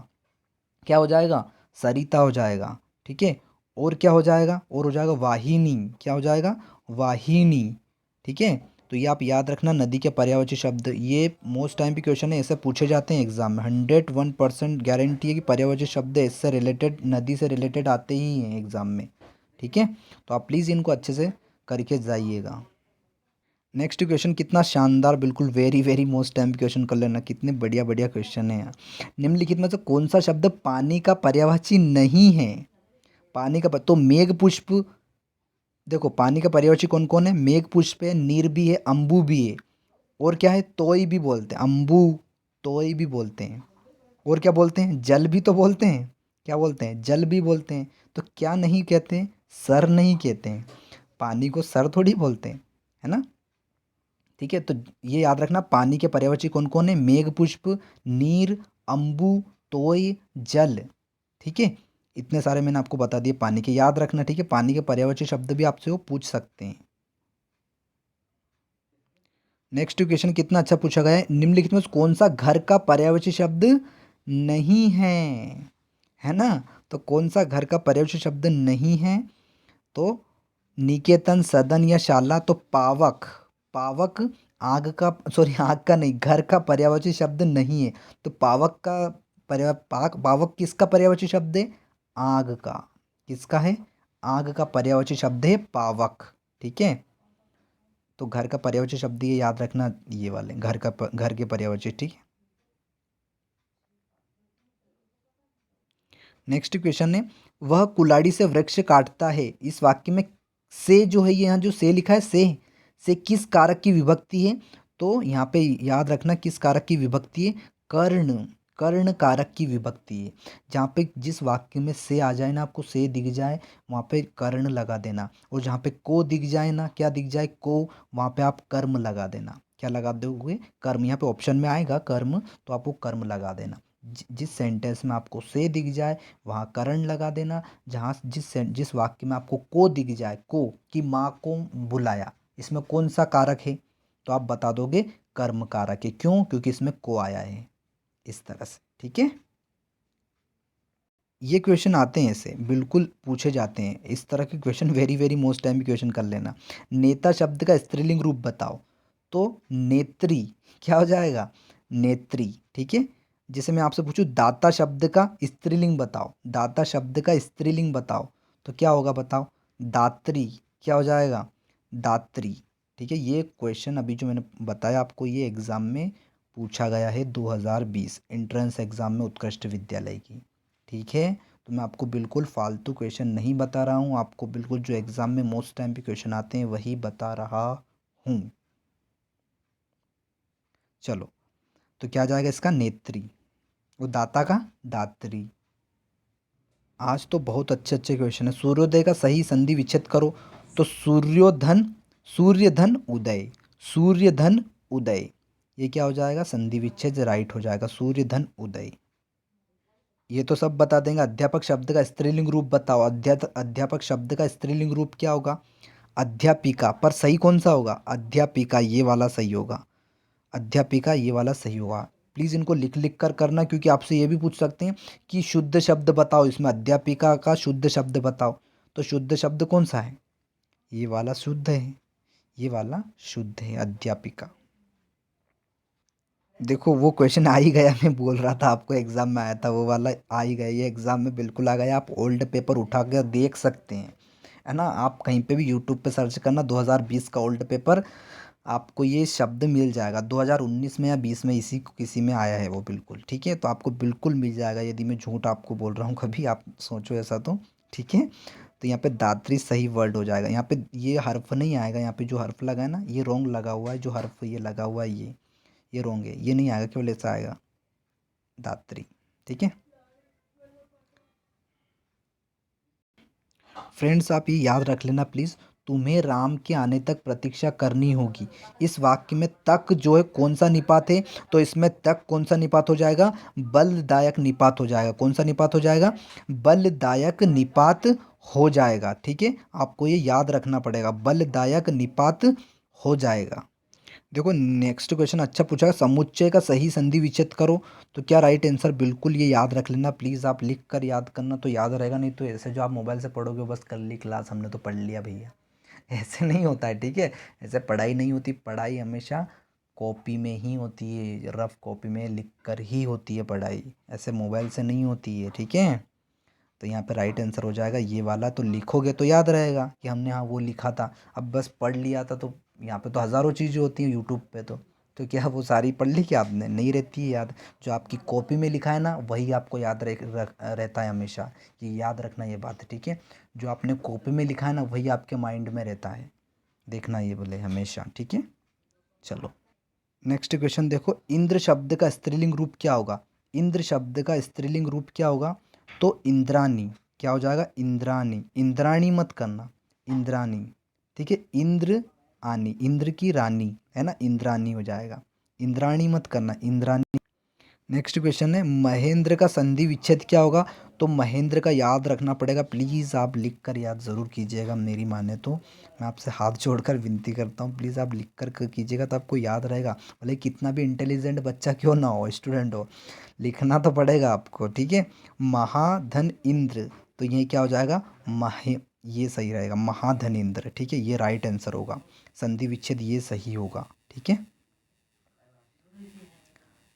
क्या हो जाएगा, सरिता हो जाएगा। ठीक है, और क्या हो जाएगा, और हो जाएगा वाहिनी। क्या हो जाएगा, वाहिनी। ठीक है, तो ये आप याद रखना, नदी के पर्यायवाची शब्द। ये मोस्ट टाइम पे क्वेश्चन है, ऐसे पूछे जाते हैं एग्जाम में। 101% गारंटी है कि पर्यायवाची शब्द इससे रिलेटेड, नदी से रिलेटेड आते ही हैं एग्जाम में। ठीक है, तो आप प्लीज़ इनको अच्छे से करके जाइएगा। नेक्स्ट क्वेश्चन कितना शानदार, बिल्कुल very very most time question कर लेना, कितने बढ़िया बढ़िया क्वेश्चन है यार। निम्नलिखित में से कौन सा शब्द पानी का पर्यायवाची नहीं है, पानी का तो मेघ पुष्प। देखो पानी का पर्यायवाची कौन कौन है, मेघ पुष्प है, नीर भी है, अम्बु भी है, और क्या है, तोय भी बोलते हैं, अम्बु तोय भी बोलते हैं। और क्या बोलते हैं, जल भी तो बोलते हैं। क्या बोलते हैं, जल भी बोलते हैं। तो क्या नहीं कहते हैं, सर नहीं कहते हैं। पानी को सर थोड़ी बोलते हैं, है ना। ठीक है, तो ये याद रखना, पानी के पर्यायवाची कौन कौन है, मेघ पुष्प, नीर, अम्बु, तोय, जल। ठीक है, इतने सारे मैंने आपको बता दिए पानी के, याद रखना। ठीक है, पानी के पर्यायवाची शब्द भी आपसे वो पूछ सकते हैं। नेक्स्ट क्वेश्चन कितना अच्छा पूछा गया है, निम्नलिखित में से कौन सा घर का पर्यायवाची शब्द नहीं है ना। तो कौन सा घर का पर्यायवाची शब्द नहीं है, तो निकेतन, सदन या शाला। तो पावक, पावक आग का, सॉरी आग का नहीं, घर का पर्यायवाची शब्द नहीं है। तो पावक का पावक किसका पर्यायवाची शब्द है, आग का। किसका है, आग का पर्यायवाची शब्द है पावक। ठीक है, तो घर का पर्यायवाची शब्द ये याद रखना, ये वाले घर का घर के पर्यायवाची। ठीक है, नेक्स्ट क्वेश्चन है, वह कुल्हाड़ी से वृक्ष काटता है। इस वाक्य में से जो है, ये यहाँ जो से लिखा है, से किस कारक की विभक्ति है। तो यहाँ पे याद रखना किस कारक की विभक्ति है, कर्ण, कर्ण कारक की विभक्ति है। जहाँ पे जिस वाक्य में से आ जाए ना, आपको से दिख जाए, वहाँ पे कर्ण लगा देना। और जहाँ पे को दिख जाए ना, क्या दिख जाए, को, वहाँ पे आप कर्म लगा देना। क्या लगा दोगे, कर्म। यहाँ पे ऑप्शन में आएगा कर्म, तो आपको कर्म लगा देना। जिस सेंटेंस में आपको से दिख जाए वहाँ करण लगा देना। जहाँ जिस वाक्य में आपको को दिख जाए, को, कि माँ को बुलाया, इसमें कौन सा कारक है, तो आप बता दोगे कर्म कारक है। क्यों, क्योंकि इसमें को आया है, इस तरह से। ठीक है, ये क्वेश्चन आते हैं, ऐसे बिल्कुल पूछे जाते हैं इस तरह के question, very very most time question कर लेना। नेता शब्द का स्त्रीलिंग रूप बताओ। तो नेत्री, क्या हो जाएगा, नेत्री। ठीक है, जैसे मैं आपसे पूछूं दाता शब्द का स्त्रीलिंग बताओ, दाता शब्द का स्त्रीलिंग बताओ, तो क्या होगा बताओ, दात्री। क्या हो जाएगा, दात्री। ठीक है, ये क्वेश्चन अभी जो मैंने बताया आपको, ये एग्ज़ाम में पूछा गया है 2020 एंट्रेंस एग्ज़ाम में, उत्कृष्ट विद्यालय की। ठीक है, तो मैं आपको बिल्कुल फालतू क्वेश्चन नहीं बता रहा हूँ, आपको बिल्कुल जो एग्ज़ाम में मोस्ट टाइम पे क्वेश्चन आते हैं वही बता रहा हूँ। चलो, तो क्या जाएगा इसका, नेत्री। वो दाता का, दात्री। आज तो बहुत अच्छे अच्छे क्वेश्चन है। सूर्योदय का सही संधि विच्छेद करो। तो सूर्योधन, सूर्यधन उदय, सूर्यधन उदय, ये क्या हो जाएगा, संधि विच्छेद राइट हो जाएगा, सूर्यधन उदय। ये तो सब बता देंगे। अध्यापक शब्द का स्त्रीलिंग रूप बताओ। अध्यापक शब्द का स्त्रीलिंग रूप क्या होगा, अध्यापिका। पर सही कौन सा होगा, अध्यापिका, ये वाला सही होगा, अध्यापिका ये वाला सही होगा। प्लीज़ इनको लिख लिख कर करना, क्योंकि आपसे ये भी पूछ सकते हैं कि शुद्ध शब्द बताओ, इसमें अध्यापिका का शुद्ध शब्द बताओ। तो शुद्ध शब्द कौन सा है, ये वाला शुद्ध है, ये वाला शुद्ध है, अध्यापिका। देखो वो क्वेश्चन आ ही गया, मैं बोल रहा था आपको एग्ज़ाम में आया था वो वाला, आ ही गया, ये एग्ज़ाम में बिल्कुल आ गया। आप ओल्ड पेपर उठा कर देख सकते हैं, है ना। आप कहीं पे भी यूट्यूब पे सर्च करना 2020 का ओल्ड पेपर, आपको ये शब्द मिल जाएगा। 2019 में या 20 में इसी किसी में आया है वो, बिल्कुल। ठीक है, तो आपको बिल्कुल मिल जाएगा, यदि मैं झूठ आपको बोल रहा हूँ कभी आप सोचो ऐसा तो। ठीक है। तो यहाँ पे दात्री सही वर्ड हो जाएगा। यहाँ पे ये हर्फ नहीं आएगा, यहाँ पे जो हर्फ लगा है ना ये रॉन्ग लगा हुआ है, जो हर्फ ये लगा हुआ है ये रॉन्ग है, ये नहीं आएगा, केवल ऐसा आएगा दात्री। ठीक है फ्रेंड्स, आप ये याद रख लेना प्लीज़, तुम्हें राम के आने तक प्रतीक्षा करनी होगी। इस वाक्य में तक जो है कौन सा निपात है, तो इसमें तक कौन सा निपात हो जाएगा, बलदायक निपात हो जाएगा। कौन सा निपात हो जाएगा, बलदायक निपात हो जाएगा। ठीक है, आपको ये याद रखना पड़ेगा, बलदायक निपात हो जाएगा। देखो नेक्स्ट क्वेश्चन अच्छा पूछा है, समुच्चय का सही संधि विच्छेद करो। तो क्या राइट आंसर, बिल्कुल ये याद रख लेना प्लीज़, आप लिख कर याद करना तो याद रहेगा, नहीं तो ऐसे जो आप मोबाइल से पढ़ोगे बस कर ली क्लास हमने तो पढ़ लिया भैया, ऐसे नहीं होता है। ठीक है, ऐसे पढ़ाई नहीं होती, पढ़ाई हमेशा कॉपी में ही होती है, रफ कॉपी में लिख कर ही होती है पढ़ाई, ऐसे मोबाइल से नहीं होती है। ठीक है, तो यहाँ पे राइट आंसर हो जाएगा ये वाला, तो लिखोगे तो याद रहेगा कि हमने हाँ वो लिखा था। अब बस पढ़ लिया था तो यहाँ पे तो हज़ारों चीज़ें होती हैं यूट्यूब पे, तो क्या वो सारी पढ़ ली क्या आपने, नहीं रहती है याद। जो आपकी कॉपी में लिखा है ना वही आपको याद रहता है हमेशा, कि याद रखना ये बात। ठीक है, जो आपने कॉपी में लिखा है ना वही आपके माइंड में रहता है, देखना ये बोले हमेशा। ठीक है, चलो नेक्स्ट क्वेश्चन देखो, इंद्र शब्द का स्त्रीलिंग रूप क्या होगा। इंद्र शब्द का स्त्रीलिंग रूप क्या होगा, तो इंद्राणी। क्या हो जाएगा, इंद्राणी। इंद्राणी मत करना, इंद्राणी। ठीक है, इंद्र आनी, इंद्र की रानी है ना, इंद्राणी हो जाएगा, इंद्राणी मत करना, इंद्राणी। नेक्स्ट क्वेश्चन है, महेंद्र का संधि विच्छेद क्या होगा। तो महेंद्र का याद रखना पड़ेगा प्लीज़, आप लिख कर याद ज़रूर कीजिएगा, मेरी माने तो मैं आपसे हाथ जोड़कर विनती करता हूँ, प्लीज़ आप लिख कर कीजिएगा तो आपको याद रहेगा, भले कितना भी इंटेलिजेंट बच्चा क्यों ना हो, स्टूडेंट हो, लिखना तो पड़ेगा आपको। ठीक है, महाधन इंद्र, तो ये क्या हो जाएगा, महे, ये सही रहेगा, महाधन इंद्र। ठीक है, ये राइट आंसर होगा, संधि विच्छेद ये सही होगा। ठीक है,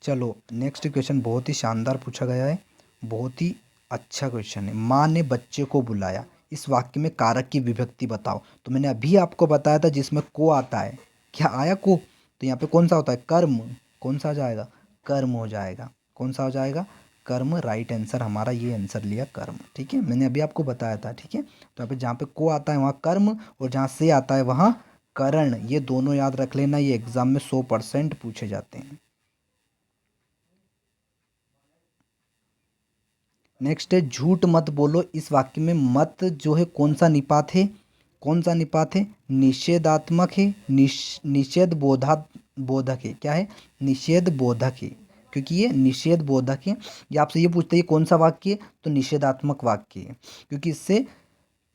चलो नेक्स्ट क्वेश्चन बहुत ही शानदार पूछा गया है, बहुत ही अच्छा क्वेश्चन है। माँ ने बच्चे को बुलाया, इस वाक्य में कारक की विभक्ति बताओ। तो मैंने अभी आपको बताया था जिसमें को आता है, क्या आया को, तो यहाँ पे कौन सा होता है, कर्म। कौन सा आ जाएगा, कर्म हो जाएगा। कौन सा हो जाएगा, कर्म। राइट आंसर हमारा ये आंसर लिया, कर्म। ठीक है, मैंने अभी आपको बताया था। ठीक है, तो यहाँ पे जहाँ पे को आता है वहाँ कर्म, और जहाँ से आता है वहाँ करण, ये दोनों याद रख लेना, ये एग्जाम में 100% पूछे जाते हैं। नेक्स्ट है, झूठ मत बोलो, इस वाक्य में मत जो है कौन सा निपात है, कौन सा निपात है, निषेधात्मक है, निषेध बोधक है, क्या है, निषेध बोधक है, क्योंकि ये निषेध बोधक है। ये आपसे ये पूछते हैं कौन सा वाक्य है, तो निषेधात्मक वाक्य है, क्योंकि इससे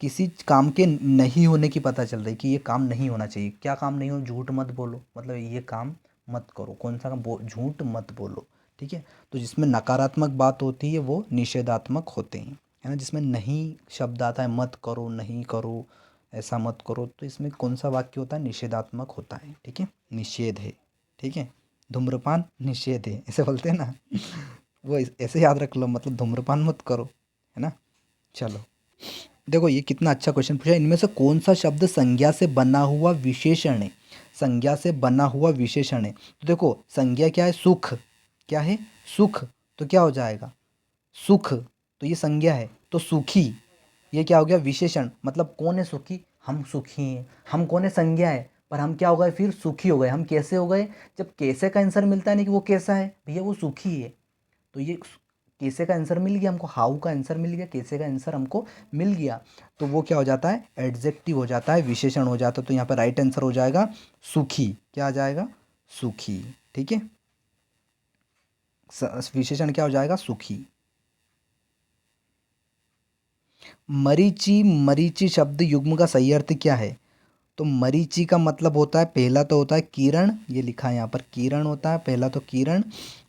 किसी काम के नहीं होने की पता चल रही है कि ये काम नहीं होना चाहिए। क्या काम नहीं हो, झूठ मत बोलो, मतलब ये काम मत करो, कौन सा काम, झूठ मत बोलो। ठीक है, तो जिसमें नकारात्मक बात होती है वो निषेधात्मक होते हैं, है ना। जिसमें नहीं शब्द आता है, मत करो, नहीं करो, ऐसा मत करो, तो इसमें कौन सा वाक्य होता है, निषेधात्मक होता है। ठीक है, निषेध है। ठीक है, धूम्रपान निषेध है, ऐसे बोलते हैं ना वो ऐसे याद रख लो, मतलब धूम्रपान मत करो, है ना। चलो देखो ये कितना अच्छा क्वेश्चन पूछा है, इनमें से कौन सा शब्द संज्ञा से बना हुआ विशेषण है, संज्ञा से बना हुआ विशेषण है। तो देखो संज्ञा क्या है, सुख, क्या है, सुख, तो क्या हो जाएगा, सुख, तो ये संज्ञा है, तो सुखी, ये क्या हो गया, विशेषण, मतलब कौन है सुखी, हम सुखी हैं, हम कौन है, संज्ञा है, पर हम क्या हो गए, फिर सुखी हो गए। हम कैसे हो गए, जब कैसे का आंसर मिलता है नहीं कि वो कैसा है, भैया वो सुखी है, तो ये कैसे का आंसर मिल गया हमको, हाउ का आंसर मिल गया, कैसे का आंसर हमको मिल गया, तो वो क्या हो जाता है, एडजेक्टिव हो जाता है, विशेषण हो जाता है। तो यहाँ पर राइट आंसर हो जाएगा सुखी, क्या आ जाएगा, सुखी। ठीक है, विशेषण क्या हो जाएगा, सुखी। मरीचि, मरीचि शब्द युग्म का सही अर्थ क्या है। तो मरीचि का मतलब होता है, पहला तो होता है किरण, ये लिखा है यहाँ पर किरण होता है पहला, तो किरण,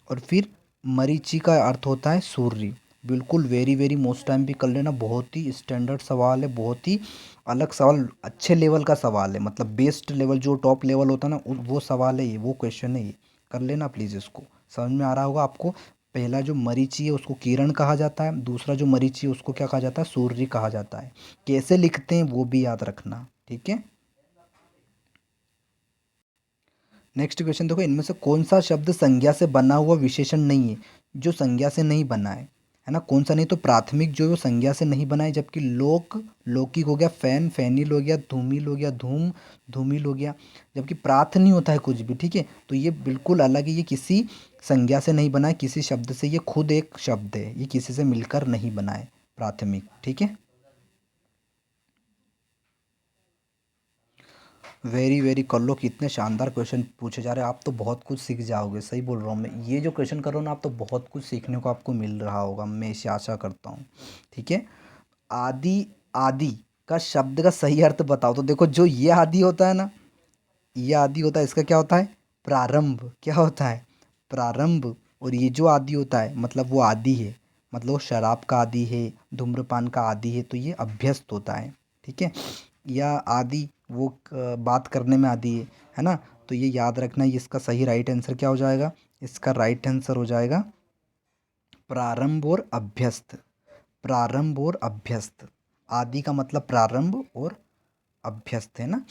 और फिर मरीचि का अर्थ होता है सूर्य। बिल्कुल वेरी वेरी मोस्ट टाइम भी कर लेना, बहुत ही स्टैंडर्ड सवाल है, बहुत ही अलग सवाल, अच्छे लेवल का सवाल है, मतलब बेस्ट लेवल, जो टॉप लेवल होता है ना वो सवाल है ये, वो क्वेश्चन है ये, कर लेना प्लीज़, इसको समझ में आ रहा होगा आपको। पहला जो मरीचि है उसको किरण कहा जाता है, दूसरा जो मरीचि है उसको क्या कहा जाता है, सूर्य कहा जाता है। कैसे लिखते हैं वो भी याद रखना, ठीक है। नेक्स्ट क्वेश्चन देखो, इनमें से कौन सा शब्द संज्ञा से बना हुआ विशेषण नहीं है, जो संज्ञा से नहीं बना है। है ना, कौन सा नहीं, तो प्राथमिक जो है वो संज्ञा से नहीं बना है, जबकि लोक लौकिक हो गया, फैन फैनिल हो गया, धूमिल हो गया, धूम धूमिल हो गया, जबकि प्राथ नहीं होता है कुछ भी। ठीक है, तो ये बिल्कुल अलग है, ये किसी संज्ञा से नहीं बना है, किसी शब्द से, ये खुद एक शब्द है, ये किसी से मिलकर नहीं बना है प्राथमिक। ठीक है, वेरी वेरी कर लो, कितने शानदार क्वेश्चन पूछे जा रहे हैं, आप तो बहुत कुछ सीख जाओगे, सही बोल रहा हूँ मैं, ये जो क्वेश्चन कर रहा हूँ ना, आप तो बहुत कुछ सीखने को आपको मिल रहा होगा, मैं इसे आशा करता हूँ। ठीक है, आदि, आदि का शब्द का सही अर्थ बताओ। तो देखो, जो ये आदि होता है ना, ये आदि होता है, इसका क्या होता है, प्रारंभ, क्या होता है, प्रारंभ। और ये जो आदि होता है मतलब वो आदि है, मतलब वो शराब का आदि है, धूम्रपान का आदि है, तो ये अभ्यस्त होता है। ठीक है, या आदि वो बात करने में आदि है ना, तो ये याद रखना, ये इसका सही राइट आंसर क्या हो जाएगा, इसका राइट आंसर हो जाएगा प्रारंभ और अभ्यस्त, प्रारंभ और अभ्यस्त। आदि का मतलब प्रारंभ और अभ्यस्त, है ना,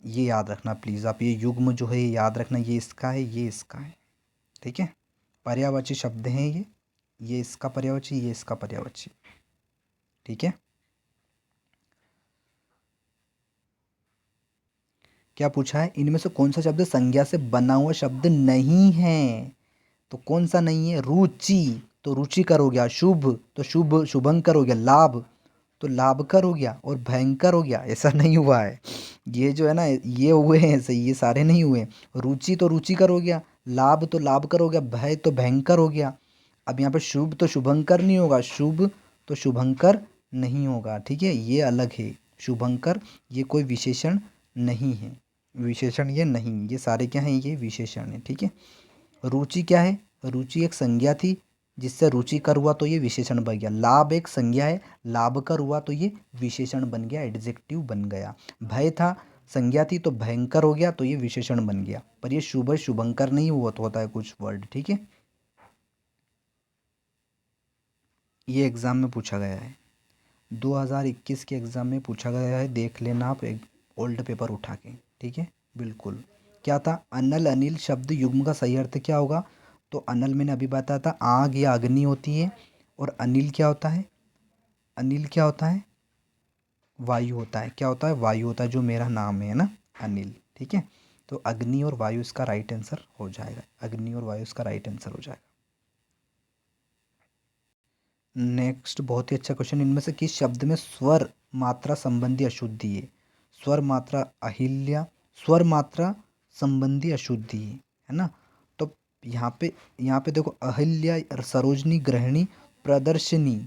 ये याद रखना प्लीज़ आप, ये युग्म जो है ये याद रखना, ये इसका है, ये इसका है। ठीक है, पर्यायवाची शब्द हैं ये इसका पर्यायवाची, ये इसका पर्यायवाची। ठीक है, क्या पूछा है, इनमें से कौन सा शब्द संज्ञा से बना हुआ शब्द नहीं है, तो कौन सा नहीं है, रुचि, तो रुचिकर हो गया, शुभ तो शुभ शुभंकर हो गया, लाभ तो लाभकर हो गया, और भयंकर हो गया, ऐसा नहीं हुआ है, ये जो है ना ये हुए हैं ऐसे, ये सारे नहीं हुए। रुचि तो रुचिकर हो गया, लाभ तो लाभकर हो गया, भय तो भयंकर हो गया। अब यहाँ पे शुभ तो शुभंकर नहीं होगा, शुभ तो शुभंकर नहीं होगा। ठीक है, ये अलग है, शुभंकर ये कोई विशेषण नहीं है, विशेषण ये नहीं, ये सारे क्या हैं, ये विशेषण है। ठीक है, रुचि क्या है, रुचि एक संज्ञा थी, जिससे रुचिकर हुआ तो ये विशेषण बन गया, लाभ एक संज्ञा है, लाभकर हुआ तो ये विशेषण बन गया, एडजेक्टिव बन गया। भय था, संज्ञा थी, तो भयंकर हो गया तो ये विशेषण बन गया, पर ये शुभ शुभंकर नहीं हुआ, तो होता है कुछ वर्ड। ठीक है, ये एग्ज़ाम में पूछा गया है, 2021 के एग्ज़ाम में पूछा गया है, देख लेना आप एक ओल्ड पेपर उठा के। ठीक है, बिल्कुल। क्या था, अनल अनिल शब्द युग्म का सही अर्थ क्या होगा, तो अनल मैंने अभी बताया था, आग या अग्नि होती है, और अनिल क्या होता है, अनिल क्या होता है, वायु होता है, क्या होता है, वायु होता है, जो मेरा नाम है ना, अनिल। ठीक है, तो अग्नि और वायु इसका राइट आंसर हो जाएगा, अग्नि और वायु इसका राइट आंसर हो जाएगा। नेक्स्ट बहुत ही अच्छा क्वेश्चन, इनमें से किस शब्द में स्वर मात्रा संबंधी अशुद्धि है, स्वर मात्रा अहिल्या, स्वर मात्रा संबंधी अशुद्धि है ना, तो यहाँ पे देखो, अहिल्या, सरोजनी, गृहिणी, प्रदर्शनी,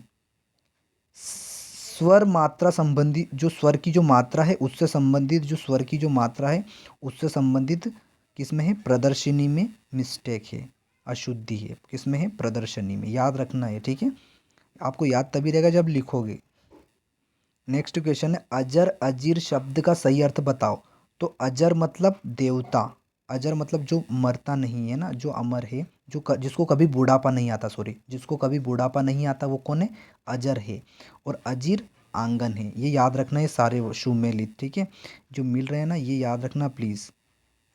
स्वर मात्रा संबंधी, जो स्वर की जो मात्रा है उससे संबंधित, जो स्वर की जो मात्रा है उससे संबंधित किस में है, प्रदर्शनी में मिस्टेक है, अशुद्धि है, किस में है, प्रदर्शनी में, याद रखना है। ठीक है, आपको याद तभी रहेगा जब लिखोगे। नेक्स्ट क्वेश्चन है, अजर अजीर शब्द का सही अर्थ बताओ। तो अजर मतलब देवता, अजर मतलब जो मरता नहीं है ना, जो अमर है, जिसको कभी बूढ़ापा नहीं आता, सॉरी, जिसको कभी बूढ़ापा नहीं आता, वो कौन है, अजर है। और अजीर आंगन है, ये याद रखना, ये सारे सुमेलित। ठीक है, जो मिल रहे हैं ना ये याद रखना प्लीज़,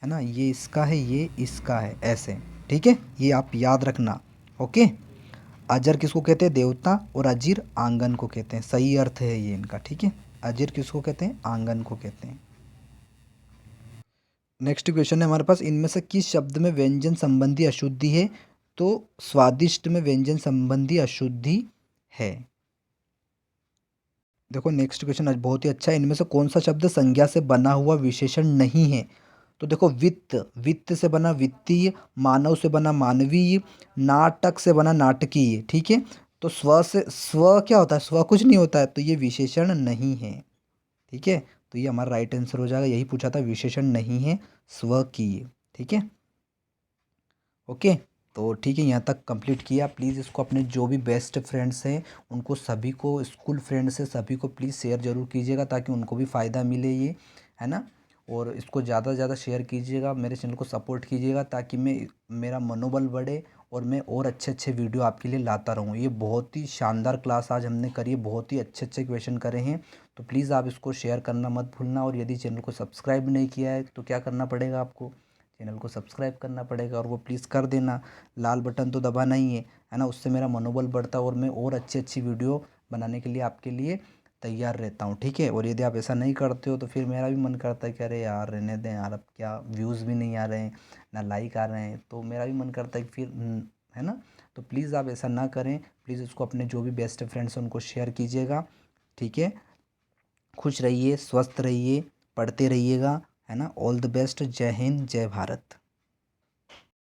है ना, ये इसका है, ये इसका है, ऐसे। ठीक है, ये आप याद रखना। ओके, अजर किसको कहते हैं, देवता, और अजीर आंगन को कहते हैं, सही अर्थ है ये इनका। ठीक है, अजीर किसको कहते हैं, आंगन को कहते हैं। नेक्स्ट क्वेश्चन है हमारे पास, इनमें से किस शब्द में व्यंजन संबंधी अशुद्धि है, तो स्वादिष्ट में व्यंजन संबंधी अशुद्धि है। देखो नेक्स्ट क्वेश्चन आज बहुत ही अच्छा है, इनमें से कौन सा शब्द संज्ञा से बना हुआ विशेषण नहीं है, तो देखो, वित्त, वित्त से बना वित्तीय, मानव से बना मानवीय, नाटक से बना नाटकीय। ठीक है, तो स्व से, स्व क्या होता है, स्व कुछ नहीं होता है, तो ये विशेषण नहीं है। ठीक है, तो ये हमारा राइट आंसर हो जाएगा, यही पूछा था, विशेषण नहीं है, स्वकीय। ठीक है, ओके, तो ठीक है, यहाँ तक कंप्लीट किया। प्लीज़ इसको अपने जो भी बेस्ट फ्रेंड्स हैं उनको सभी को, स्कूल फ्रेंड्स से सभी को प्लीज़ शेयर ज़रूर कीजिएगा, ताकि उनको भी फ़ायदा मिले ये, है ना, और इसको ज़्यादा से ज़्यादा शेयर कीजिएगा, मेरे चैनल को सपोर्ट कीजिएगा, ताकि मेरा मनोबल बढ़े और मैं और अच्छे अच्छे वीडियो आपके लिए लाता रहूँ। ये बहुत ही शानदार क्लास आज हमने करी है, बहुत ही अच्छे अच्छे क्वेश्चन करे हैं, तो प्लीज़ आप इसको शेयर करना मत भूलना, और यदि चैनल को सब्सक्राइब नहीं किया है तो क्या करना पड़ेगा आपको, चैनल को सब्सक्राइब करना पड़ेगा, और वो प्लीज़ कर देना, लाल बटन तो दबाना ही है, है ना, उससे मेरा मनोबल बढ़ता है और मैं और अच्छी अच्छी वीडियो बनाने के लिए आपके लिए तैयार रहता हूँ, ठीक है। और यदि आप ऐसा नहीं करते हो तो फिर मेरा भी मन करता है कि अरे यार रहने दें यार, अब क्या व्यूज़ भी नहीं आ रहे हैं, ना लाइक आ रहे हैं, तो मेरा भी मन करता है कि फिर है ना। तो प्लीज़ आप ऐसा ना करें, प्लीज़ उसको अपने जो भी बेस्ट फ्रेंड्स हैं उनको शेयर कीजिएगा, ठीक है। खुश रहिए, स्वस्थ रहिए, पढ़ते रहिएगा, है ना। All the best. जय हिंद, जय भारत।